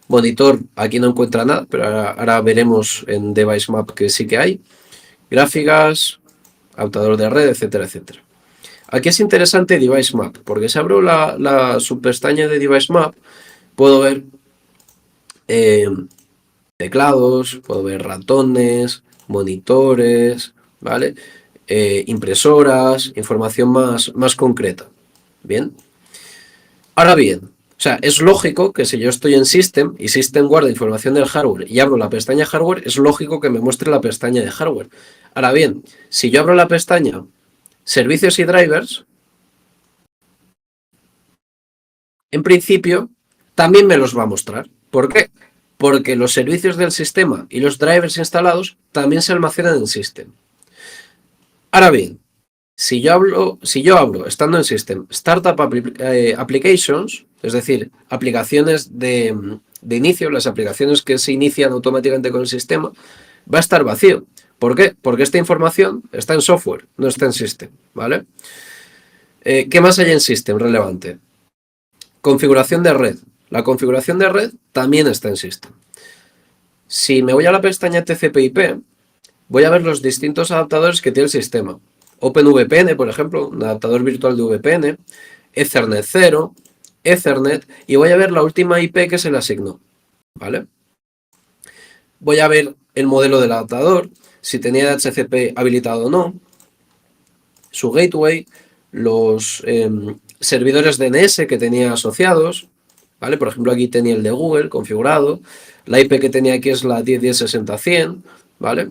monitor, aquí no encuentra nada, pero ahora veremos en Device Map que sí que hay, gráficas, adaptador de red, etcétera, etcétera. Aquí es interesante Device Map, porque si abro la subpestaña de Device Map, puedo ver teclados, puedo ver ratones, monitores, ¿vale? Impresoras, información más concreta. Bien. Ahora bien, o sea, es lógico que si yo estoy en System y System guarda información del hardware y abro la pestaña hardware, es lógico que me muestre la pestaña de hardware. Ahora bien, si yo abro la pestaña servicios y drivers, en principio también me los va a mostrar. ¿Por qué? Porque los servicios del sistema y los drivers instalados también se almacenan en System. Ahora bien, si yo abro, estando en System, Startup Applications, es decir, aplicaciones de inicio, las aplicaciones que se inician automáticamente con el sistema, va a estar vacío. ¿Por qué? Porque esta información está en software, no está en System, ¿vale? ¿Qué más hay en System relevante? Configuración de red. La configuración de red también está en System. Si me voy a la pestaña TCP/IP, voy a ver los distintos adaptadores que tiene el sistema. OpenVPN, por ejemplo, un adaptador virtual de VPN, Ethernet 0, Ethernet, y voy a ver la última IP que se le asignó, ¿vale? Voy a ver el modelo del adaptador, si tenía DHCP habilitado o no, su gateway, los servidores DNS que tenía asociados, ¿vale? Por ejemplo, aquí tenía el de Google configurado, la IP que tenía aquí es la 10.10.60.100, ¿vale?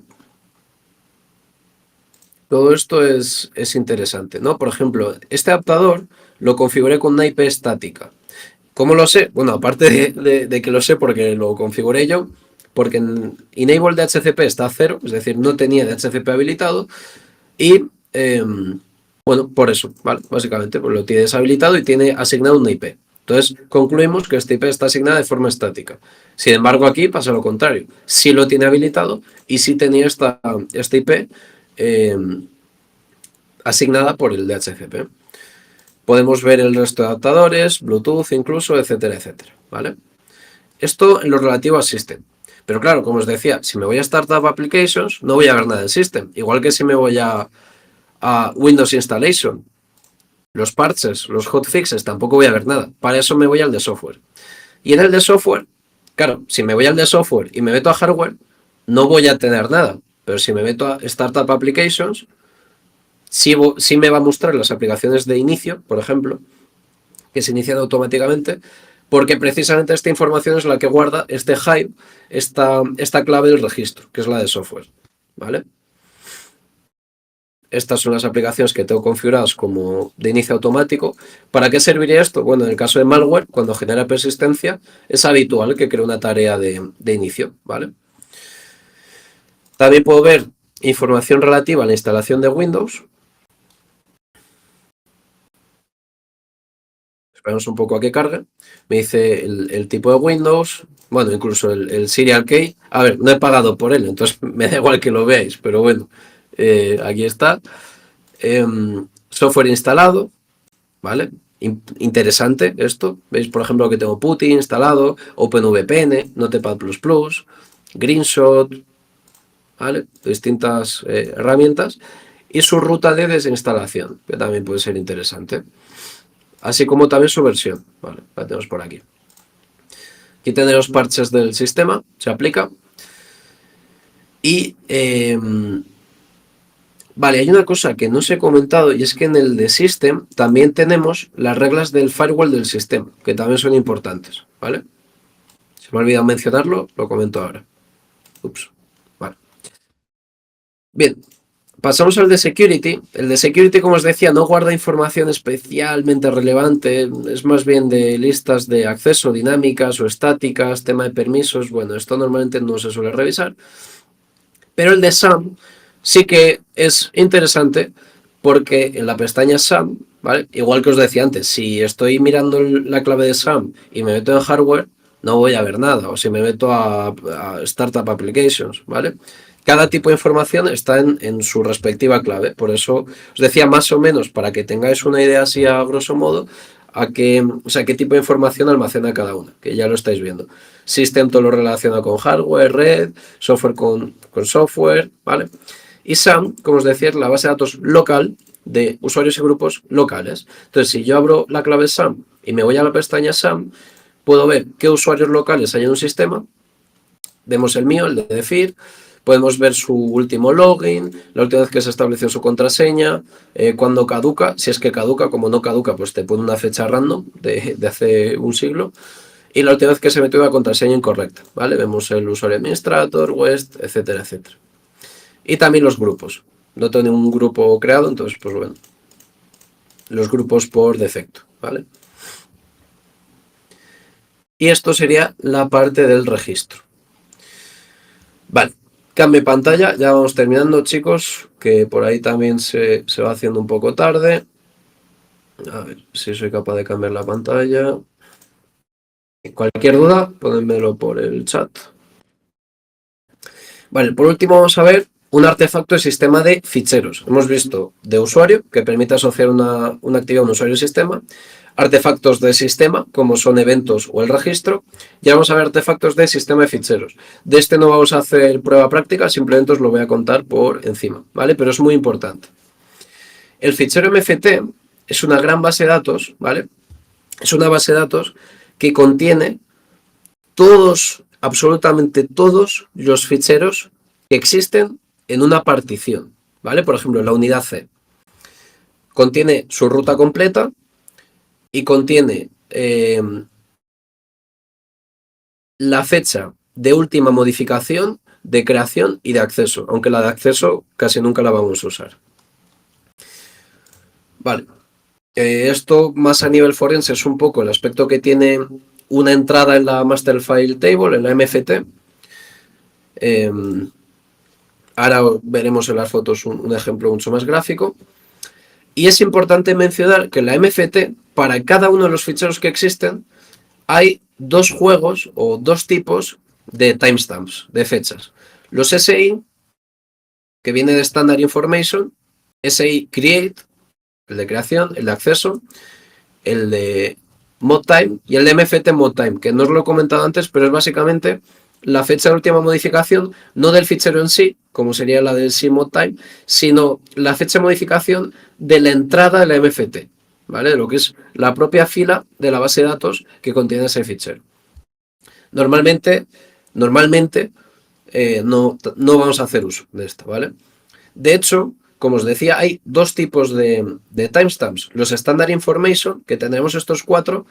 Todo esto es interesante, ¿no? Por ejemplo, este adaptador lo configuré con una IP estática. ¿Cómo lo sé? Bueno, aparte de que lo sé porque lo configuré yo, porque en Enable DHCP está a 0, es decir, no tenía DHCP habilitado y, bueno, por eso, ¿vale? Básicamente, pues lo tiene deshabilitado y tiene asignado una IP. Entonces, concluimos que esta IP está asignada de forma estática. Sin embargo, aquí pasa lo contrario. Sí lo tiene habilitado y sí tenía esta IP asignada por el DHCP. Podemos ver el resto de adaptadores, Bluetooth incluso, etcétera, etcétera, ¿vale? Esto en lo relativo a System. Pero claro, como os decía, si me voy a Startup Applications, no voy a ver nada en System. Igual que si me voy a Windows Installation, los parches, los hotfixes, tampoco voy a ver nada. Para eso me voy al de software. Y en el de software, claro, si me voy al de software y me meto a hardware, no voy a tener nada. Pero si me meto a Startup Applications, sí me va a mostrar las aplicaciones de inicio, por ejemplo, que se inician automáticamente, porque precisamente esta información es la que guarda este Hive, esta clave del registro, que es la de software, ¿vale? Estas son las aplicaciones que tengo configuradas como de inicio automático. ¿Para qué serviría esto? Bueno, en el caso de malware, cuando genera persistencia, es habitual que cree una tarea de inicio, ¿vale? También puedo ver información relativa a la instalación de Windows. Esperamos un poco a que cargue. Me dice el tipo de Windows, bueno, incluso el Serial Key. A ver, no he pagado por él, entonces me da igual que lo veáis, pero bueno, aquí está. Software instalado, ¿vale? Interesante esto. Veis, por ejemplo, que tengo PuTTY instalado, OpenVPN, Notepad++, Greenshot, ¿vale? Distintas herramientas. Y su ruta de desinstalación, que también puede ser interesante. Así como también su versión, ¿vale? La tenemos por aquí. Aquí tenéis los parches del sistema, se aplica. Y, vale, hay una cosa que no os he comentado y es que en el de System también tenemos las reglas del firewall del sistema, que también son importantes, ¿vale? Se me ha olvidado mencionarlo, lo comento ahora. Ups, vale. Bien, pasamos al de Security. El de Security, como os decía, no guarda información especialmente relevante, es más bien de listas de acceso dinámicas o estáticas, tema de permisos. Bueno, esto normalmente no se suele revisar. Pero el de SAM sí que es interesante porque en la pestaña SAM ¿vale? Igual que os decía antes, si estoy mirando la clave de SAM y me meto en hardware, no voy a ver nada. O si me meto a Startup Applications, ¿vale? Cada tipo de información está en su respectiva clave. Por eso os decía más o menos, para que tengáis una idea así a grosso modo, qué tipo de información almacena cada una, que ya lo estáis viendo. System todo lo relacionado con hardware, red, software con software, ¿vale? Y SAM, como os decía, es la base de datos local de usuarios y grupos locales. Entonces, si yo abro la clave SAM y me voy a la pestaña SAM, puedo ver qué usuarios locales hay en un sistema. Vemos el mío, el de Defir. Podemos ver su último login, la última vez que se estableció su contraseña, cuando caduca, si es que caduca, como no caduca, pues te pone una fecha random de hace un siglo. Y la última vez que se metió la contraseña incorrecta, ¿vale? Vemos el usuario administrator, West, etcétera, etcétera. Y también los grupos. No tengo ningún grupo creado, entonces, pues bueno, los grupos por defecto, ¿vale? Y esto sería la parte del registro. Vale, cambio de pantalla, ya vamos terminando, chicos, que por ahí también se va haciendo un poco tarde. A ver si soy capaz de cambiar la pantalla. Cualquier duda, ponedmelo por el chat. Vale, por último vamos a ver un artefacto de sistema de ficheros. Hemos visto de usuario, que permite asociar una actividad a un usuario y sistema. Artefactos de sistema, como son eventos o el registro. Y vamos a ver artefactos de sistema de ficheros. De este no vamos a hacer prueba práctica, simplemente os lo voy a contar por encima, ¿vale? Pero es muy importante. El fichero MFT es una gran base de datos, ¿vale? Es una base de datos que contiene todos, absolutamente todos los ficheros que existen en una partición, ¿vale? Por ejemplo, la unidad C contiene su ruta completa y contiene la fecha de última modificación, de creación y de acceso, aunque la de acceso casi nunca la vamos a usar. Vale, esto más a nivel forense es un poco el aspecto que tiene una entrada en la Master File Table, en la MFT. Ahora veremos en las fotos un ejemplo mucho más gráfico. Y es importante mencionar que en la MFT, para cada uno de los ficheros que existen, hay dos juegos o dos tipos de timestamps, de fechas. Los SI, que viene de Standard Information, SI Create, el de creación, el de acceso, el de Mod Time y el de MFT Mod Time, que no os lo he comentado antes, pero es básicamente la fecha de última modificación, no del fichero en sí, como sería la del CModTime, sino la fecha de modificación de la entrada de la MFT, ¿vale? Lo que es la propia fila de la base de datos que contiene ese fichero. Normalmente no vamos a hacer uso de esto, ¿vale? De hecho, como os decía, hay dos tipos de timestamps. Los Standard Information, que tendremos estos cuatro,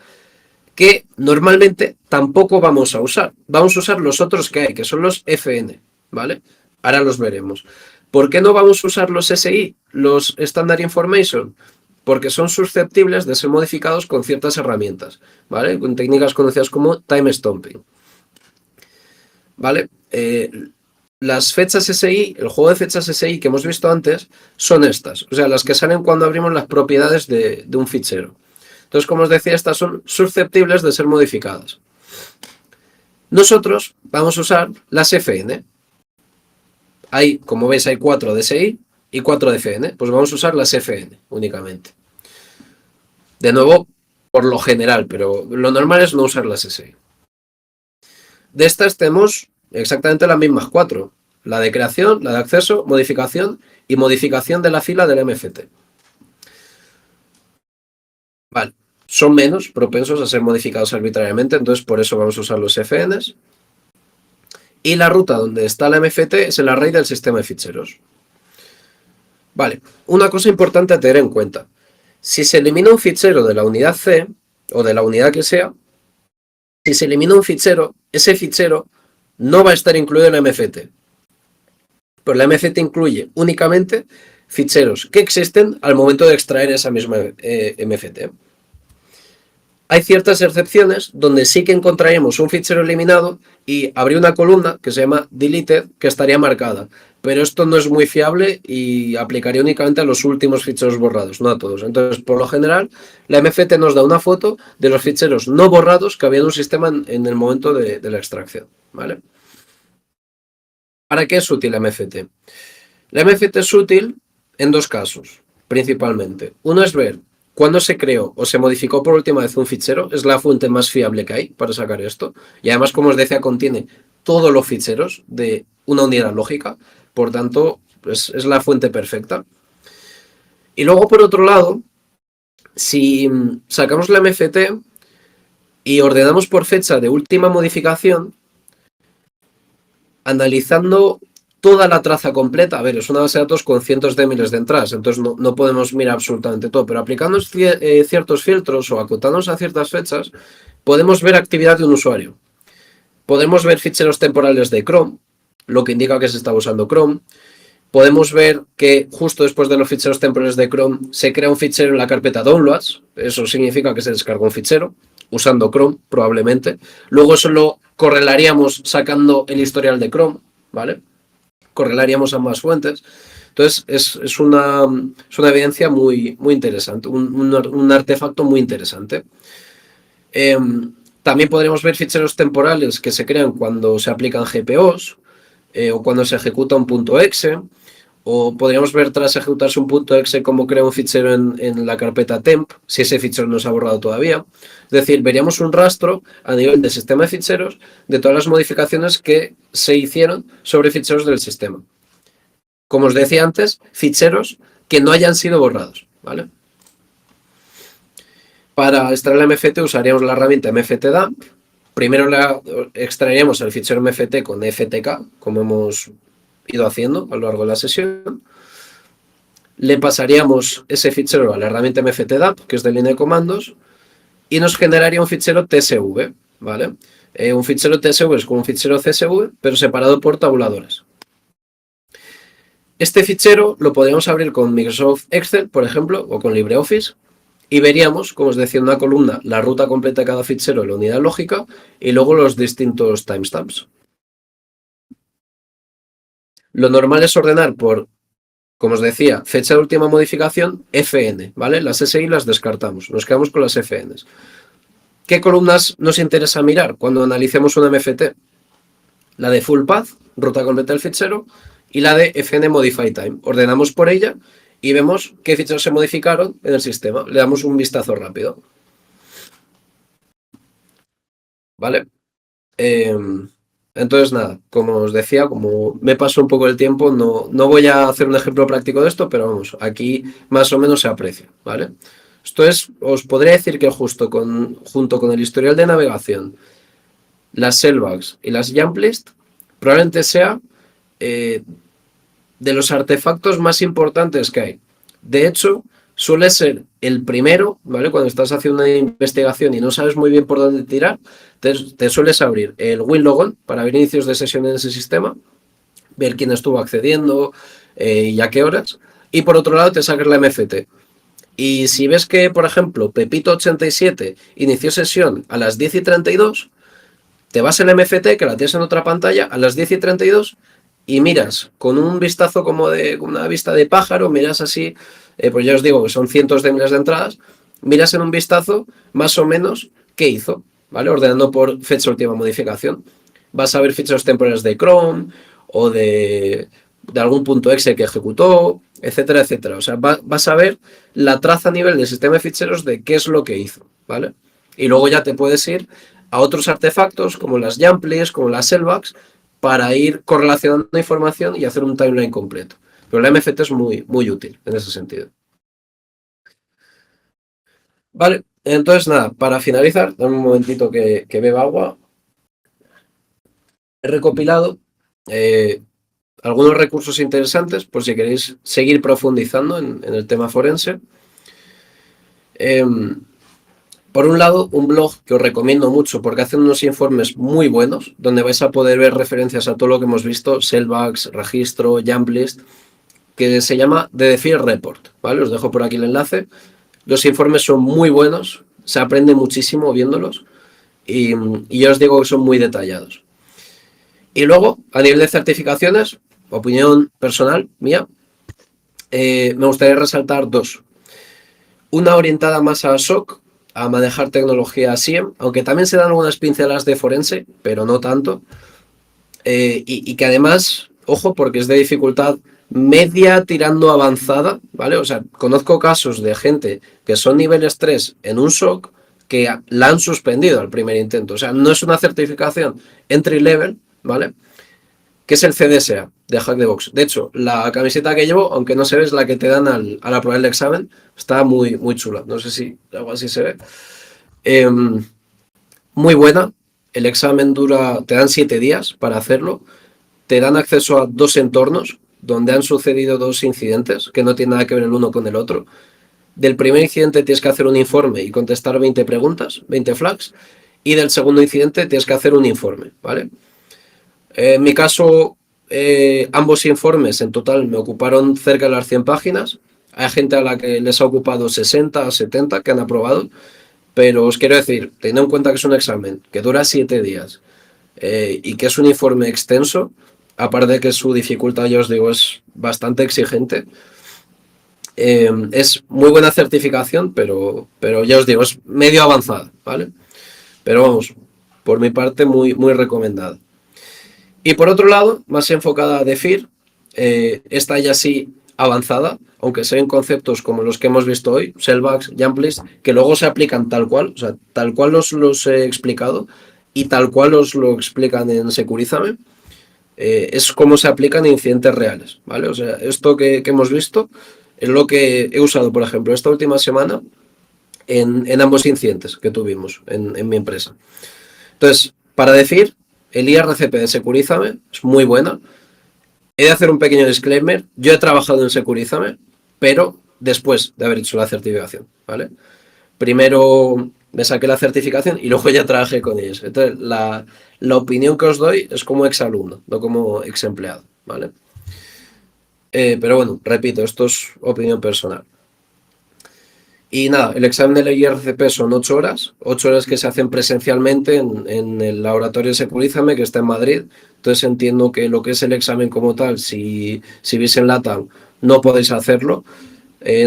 que normalmente tampoco vamos a usar. Vamos a usar los otros que hay, que son los FN, ¿vale? Ahora los veremos. ¿Por qué no vamos a usar los SI, los Standard Information? Porque son susceptibles de ser modificados con ciertas herramientas, ¿vale? Con técnicas conocidas como time stomping, ¿vale? Las fechas SI, el juego de fechas SI que hemos visto antes, son estas, o sea, las que salen cuando abrimos las propiedades de un fichero. Entonces, como os decía, estas son susceptibles de ser modificadas. Nosotros vamos a usar las FN. Como veis, hay 4 DSI y 4 de FN. Pues vamos a usar las FN únicamente. De nuevo, por lo general, pero lo normal es no usar las SI. De estas tenemos exactamente las mismas 4. La de creación, la de acceso, modificación y modificación de la fila del MFT. Vale, son menos propensos a ser modificados arbitrariamente, entonces por eso vamos a usar los FNs. Y la ruta donde está la MFT es el array del sistema de ficheros. Vale, una cosa importante a tener en cuenta. Si se elimina un fichero de la unidad C, o de la unidad que sea, si se elimina un fichero, ese fichero no va a estar incluido en la MFT. Pues la MFT incluye únicamente ficheros que existen al momento de extraer esa misma MFT. Hay ciertas excepciones donde sí que encontraríamos un fichero eliminado y habría una columna que se llama deleted que estaría marcada. pero esto no es muy fiable y aplicaría únicamente a los últimos ficheros borrados, no a todos. Entonces, por lo general, la MFT nos da una foto de los ficheros no borrados que había en un sistema en el momento de la extracción, ¿vale? ¿Para qué es útil la MFT? La MFT es útil en dos casos, principalmente. Uno es ver cuándo se creó o se modificó por última vez un fichero, es la fuente más fiable que hay para sacar esto. Y además, como os decía, contiene todos los ficheros de una unidad lógica, por tanto, pues, es la fuente perfecta. Y luego, por otro lado, si sacamos la MFT y ordenamos por fecha de última modificación, analizando toda la traza completa, a ver, es una base de datos con cientos de miles de entradas, entonces no podemos mirar absolutamente todo, pero aplicando ciertos filtros o acotándonos a ciertas fechas, podemos ver actividad de un usuario. Podemos ver ficheros temporales de Chrome, lo que indica que se está usando Chrome. Podemos ver que justo después de los ficheros temporales de Chrome se crea un fichero en la carpeta Downloads, eso significa que se descargó un fichero, usando Chrome probablemente. Luego eso lo correlaríamos sacando el historial de Chrome, ¿vale? Correlaríamos ambas fuentes. Entonces es una evidencia muy, muy interesante, un artefacto muy interesante. También podríamos ver ficheros temporales que se crean cuando se aplican GPOs o cuando se ejecuta un .exe, o podríamos ver tras ejecutarse un .exe cómo crea un fichero en la carpeta temp, si ese fichero no se ha borrado todavía. Es decir, veríamos un rastro a nivel del sistema de ficheros de todas las modificaciones que se hicieron sobre ficheros del sistema. Como os decía antes, ficheros que no hayan sido borrados, ¿vale? Para extraer la MFT usaríamos la herramienta MFT-dump. Primero extraeríamos el fichero MFT con FTK, como hemos ido haciendo a lo largo de la sesión. Le pasaríamos ese fichero a la herramienta MFT-dump, que es de línea de comandos, y nos generaría un fichero TSV, ¿vale? Un fichero TSV es como un fichero CSV, pero separado por tabuladores. Este fichero lo podríamos abrir con Microsoft Excel, por ejemplo, o con LibreOffice, y veríamos, como os decía, en una columna la ruta completa de cada fichero en la unidad lógica y luego los distintos timestamps. Lo normal es ordenar por, como os decía, fecha de última modificación, FN, ¿vale? Las SI las descartamos, nos quedamos con las FNs. ¿Qué columnas nos interesa mirar cuando analicemos una MFT? La de full path, ruta completa del fichero, y la de FN modify time. Ordenamos por ella y vemos qué ficheros se modificaron en el sistema. Le damos un vistazo rápido. ¿Vale? Entonces, nada, como os decía, como me paso un poco el tiempo, no voy a hacer un ejemplo práctico de esto, pero vamos, aquí más o menos se aprecia, ¿vale? Esto es, os podría decir que junto con el historial de navegación, las Cellbags y las Jump List, probablemente sea de los artefactos más importantes que hay. De hecho, suele ser el primero, ¿vale? Cuando estás haciendo una investigación y no sabes muy bien por dónde tirar, te sueles abrir el WinLogon para ver inicios de sesión en ese sistema, ver quién estuvo accediendo y a qué horas, y por otro lado te sacas la MFT. Y si ves que, por ejemplo, Pepito87 inició sesión a las 10:32, te vas en la MFT, que la tienes en otra pantalla, a las 10:32, y miras con un vistazo como de una vista de pájaro, miras así, pues ya os digo que son cientos de miles de entradas, miras en un vistazo más o menos qué hizo, ¿vale? Ordenando por fecha de última modificación. Vas a ver ficheros temporales de Chrome o de algún .exe que ejecutó, etcétera, etcétera. O sea, vas a ver la traza a nivel del sistema de ficheros de qué es lo que hizo, ¿vale? Y luego ya te puedes ir a otros artefactos como las Jump Lists, como las Cellbags, para ir correlacionando información y hacer un timeline completo. Pero la MFT es muy, muy útil en ese sentido. Vale, entonces nada, para finalizar, dame un momentito que beba agua. He recopilado algunos recursos interesantes por si queréis seguir profundizando en el tema forense. Por un lado, un blog que os recomiendo mucho porque hacen unos informes muy buenos, donde vais a poder ver referencias a todo lo que hemos visto, Cellbags, registro, Jump List, que se llama The Field Report, ¿vale? Os dejo por aquí el enlace. Los informes son muy buenos, se aprende muchísimo viéndolos y yo os digo que son muy detallados. Y luego, a nivel de certificaciones, opinión personal mía, me gustaría resaltar dos. Una orientada más a SOC, a manejar tecnología SIEM, aunque también se dan algunas pinceladas de forense, pero no tanto. Y que además, ojo, porque es de dificultad media tirando avanzada, ¿vale? O sea, conozco casos de gente que son niveles 3 en un SOC que la han suspendido al primer intento. O sea, no es una certificación entry level, ¿vale? Que es el CDSA de Hack the Box. De hecho, la camiseta que llevo, aunque no se ve, es la que te dan al aprobar el examen. Está muy, muy chula. No sé si algo así se ve. Eh, Muy buena. El examen dura, te dan 7 días para hacerlo. Te dan acceso a dos entornos donde han sucedido dos incidentes que no tienen nada que ver el uno con el otro. Del primer incidente tienes que hacer un informe y contestar 20 preguntas, 20 flags. Y del segundo incidente tienes que hacer un informe, ¿vale? En mi caso, ambos informes en total me ocuparon cerca de las 100 páginas. Hay gente a la que les ha ocupado 60, 70 que han aprobado. Pero os quiero decir, teniendo en cuenta que es un examen que dura 7 días y que es un informe extenso, aparte de que su dificultad, ya os digo, es bastante exigente, es muy buena certificación, pero ya os digo, es medio avanzada, ¿vale? Pero vamos, por mi parte, muy, muy recomendada. Y por otro lado, más enfocada a DeFi, esta ya sí avanzada, aunque sean conceptos como los que hemos visto hoy, Sellbacks, Jump que luego se aplican tal cual, o sea, tal cual los he explicado y tal cual os lo explican en Securízame, es como se aplican en incidentes reales, ¿vale? O sea, esto que hemos visto es lo que he usado, por ejemplo, esta última semana en ambos incidentes que tuvimos en mi empresa. Entonces, para decir, el IRCP de Securízame es muy buena. He de hacer un pequeño disclaimer. Yo he trabajado en Securízame, pero después de haber hecho la certificación, ¿vale? Primero me saqué la certificación y luego ya trabajé con ellos. Entonces, la opinión que os doy es como exalumno, no como ex empleado, ¿vale? Pero bueno, repito, esto es opinión personal. Y nada, el examen del IRCP son 8 horas, 8 horas que se hacen presencialmente en el laboratorio Securízame, que está en Madrid. Entonces entiendo que lo que es el examen como tal, si vivís en LATAM, no podéis hacerlo.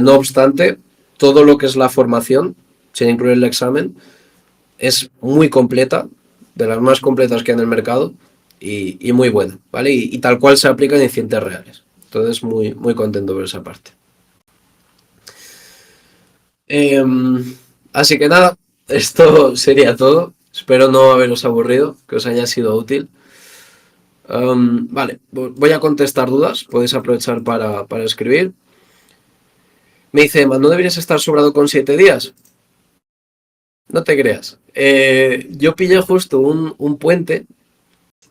No obstante, todo lo que es la formación, sin incluir el examen, es muy completa, de las más completas que hay en el mercado, y muy buena, ¿vale? Y tal cual se aplica en incidentes reales. Entonces, muy, muy contento por esa parte. Eh, Así que nada, esto sería todo. Espero no haberos aburrido, que os haya sido útil. Vale, voy a contestar dudas. Podéis aprovechar para escribir. Me dice, Emma, ¿no deberías estar sobrado con 7 días? No te creas. Yo pillé justo un puente.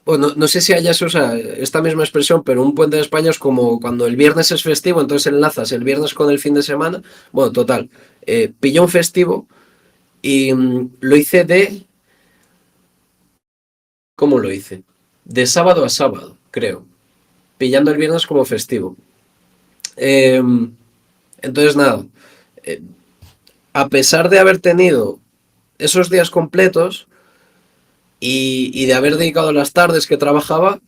Bueno, no sé si allá se usa esta misma expresión, pero un puente de España es como cuando el viernes es festivo, entonces enlazas el viernes con el fin de semana. Bueno, total. Pillé un festivo y lo hice de... ¿Cómo lo hice? De sábado a sábado, creo. Pillando el viernes como festivo. Eh, entonces, nada. eh, a pesar de haber tenido esos días completos y de haber dedicado las tardes que trabajaba,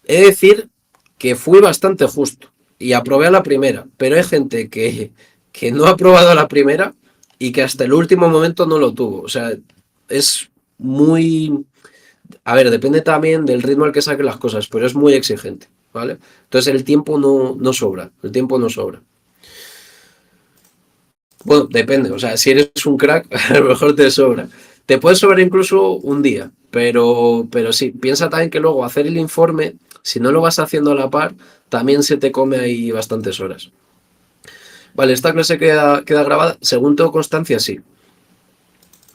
he de decir que fui bastante justo y aprobé a la primera. Pero hay gente que no ha aprobado a la primera y que hasta el último momento no lo tuvo. O sea, es muy... A ver, depende también del ritmo al que saquen las cosas, pero es muy exigente, ¿vale? Entonces el tiempo no sobra, el tiempo no sobra. Bueno, depende, o sea, si eres un crack, a lo mejor te sobra. Te puede sobrar incluso un día, pero sí, piensa también que luego hacer el informe, si no lo vas haciendo a la par, también se te come ahí bastantes horas. Vale, esta clase queda grabada, según tengo constancia, sí.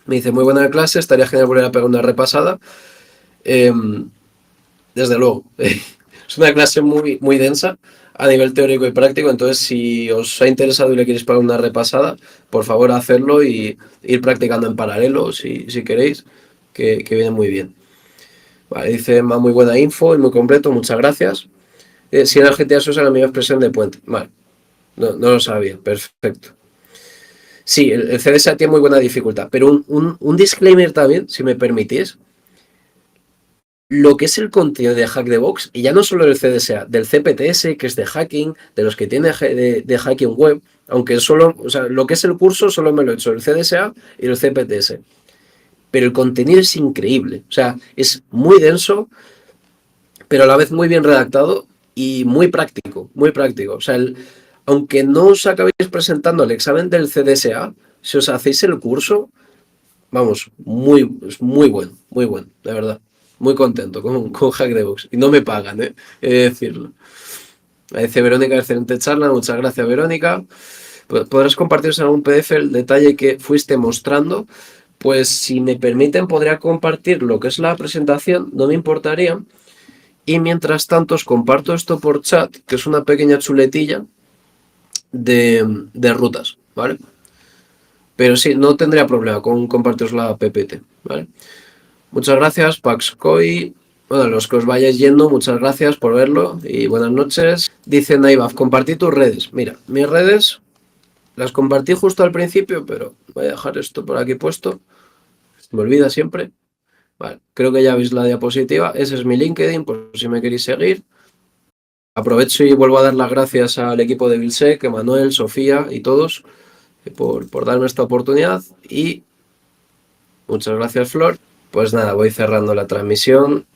Me dice, muy buena clase, estaría genial volver a pegar una repasada. Eh, Desde luego. Es una clase muy, muy densa a nivel teórico y práctico, entonces si os ha interesado y le queréis pagar una repasada, por favor hacerlo y ir practicando en paralelo si queréis, que viene muy bien. Vale, dice, muy buena info y muy completo, muchas gracias. Si en Argentina se usa la misma expresión de puente. Vale, no lo sabía, perfecto. Sí, el CDSA tiene muy buena dificultad, pero un disclaimer también, si me permitís. lo que es el contenido de Hack the Box, y ya no solo del CDSA, del CPTS, que es de hacking, de los que tiene de hacking web, aunque solo, o sea, lo que es el curso solo me lo he hecho el CDSA y el CPTS. Pero el contenido es increíble, o sea, es muy denso, pero a la vez muy bien redactado y muy práctico, muy práctico. O sea, aunque no os acabéis presentando el examen del CDSA, si os hacéis el curso, vamos, muy bueno, de verdad. Muy contento con Hack the Box. Y no me pagan, he de decirlo. Dice Verónica, excelente charla, muchas gracias Verónica. ¿Podrás compartirnos en algún PDF el detalle que fuiste mostrando? Pues si me permiten podría compartir lo que es la presentación, no me importaría. Y mientras tanto os comparto esto por chat, que es una pequeña chuletilla de rutas, ¿vale? Pero sí, no tendría problema con compartiros la PPT, ¿vale? Muchas gracias, Paxcoy. Bueno, los que os vayáis yendo, muchas gracias por verlo y buenas noches. Dice Naivaf, compartí tus redes. Mira, mis redes las compartí justo al principio, pero voy a dejar esto por aquí puesto. Me olvida siempre. Vale, creo que ya veis la diapositiva. Ese es mi LinkedIn, por si me queréis seguir. Aprovecho y vuelvo a dar las gracias al equipo de Bilsec, Manuel, Sofía y todos por darme esta oportunidad. Y muchas gracias, Flor. Pues nada, voy cerrando la transmisión.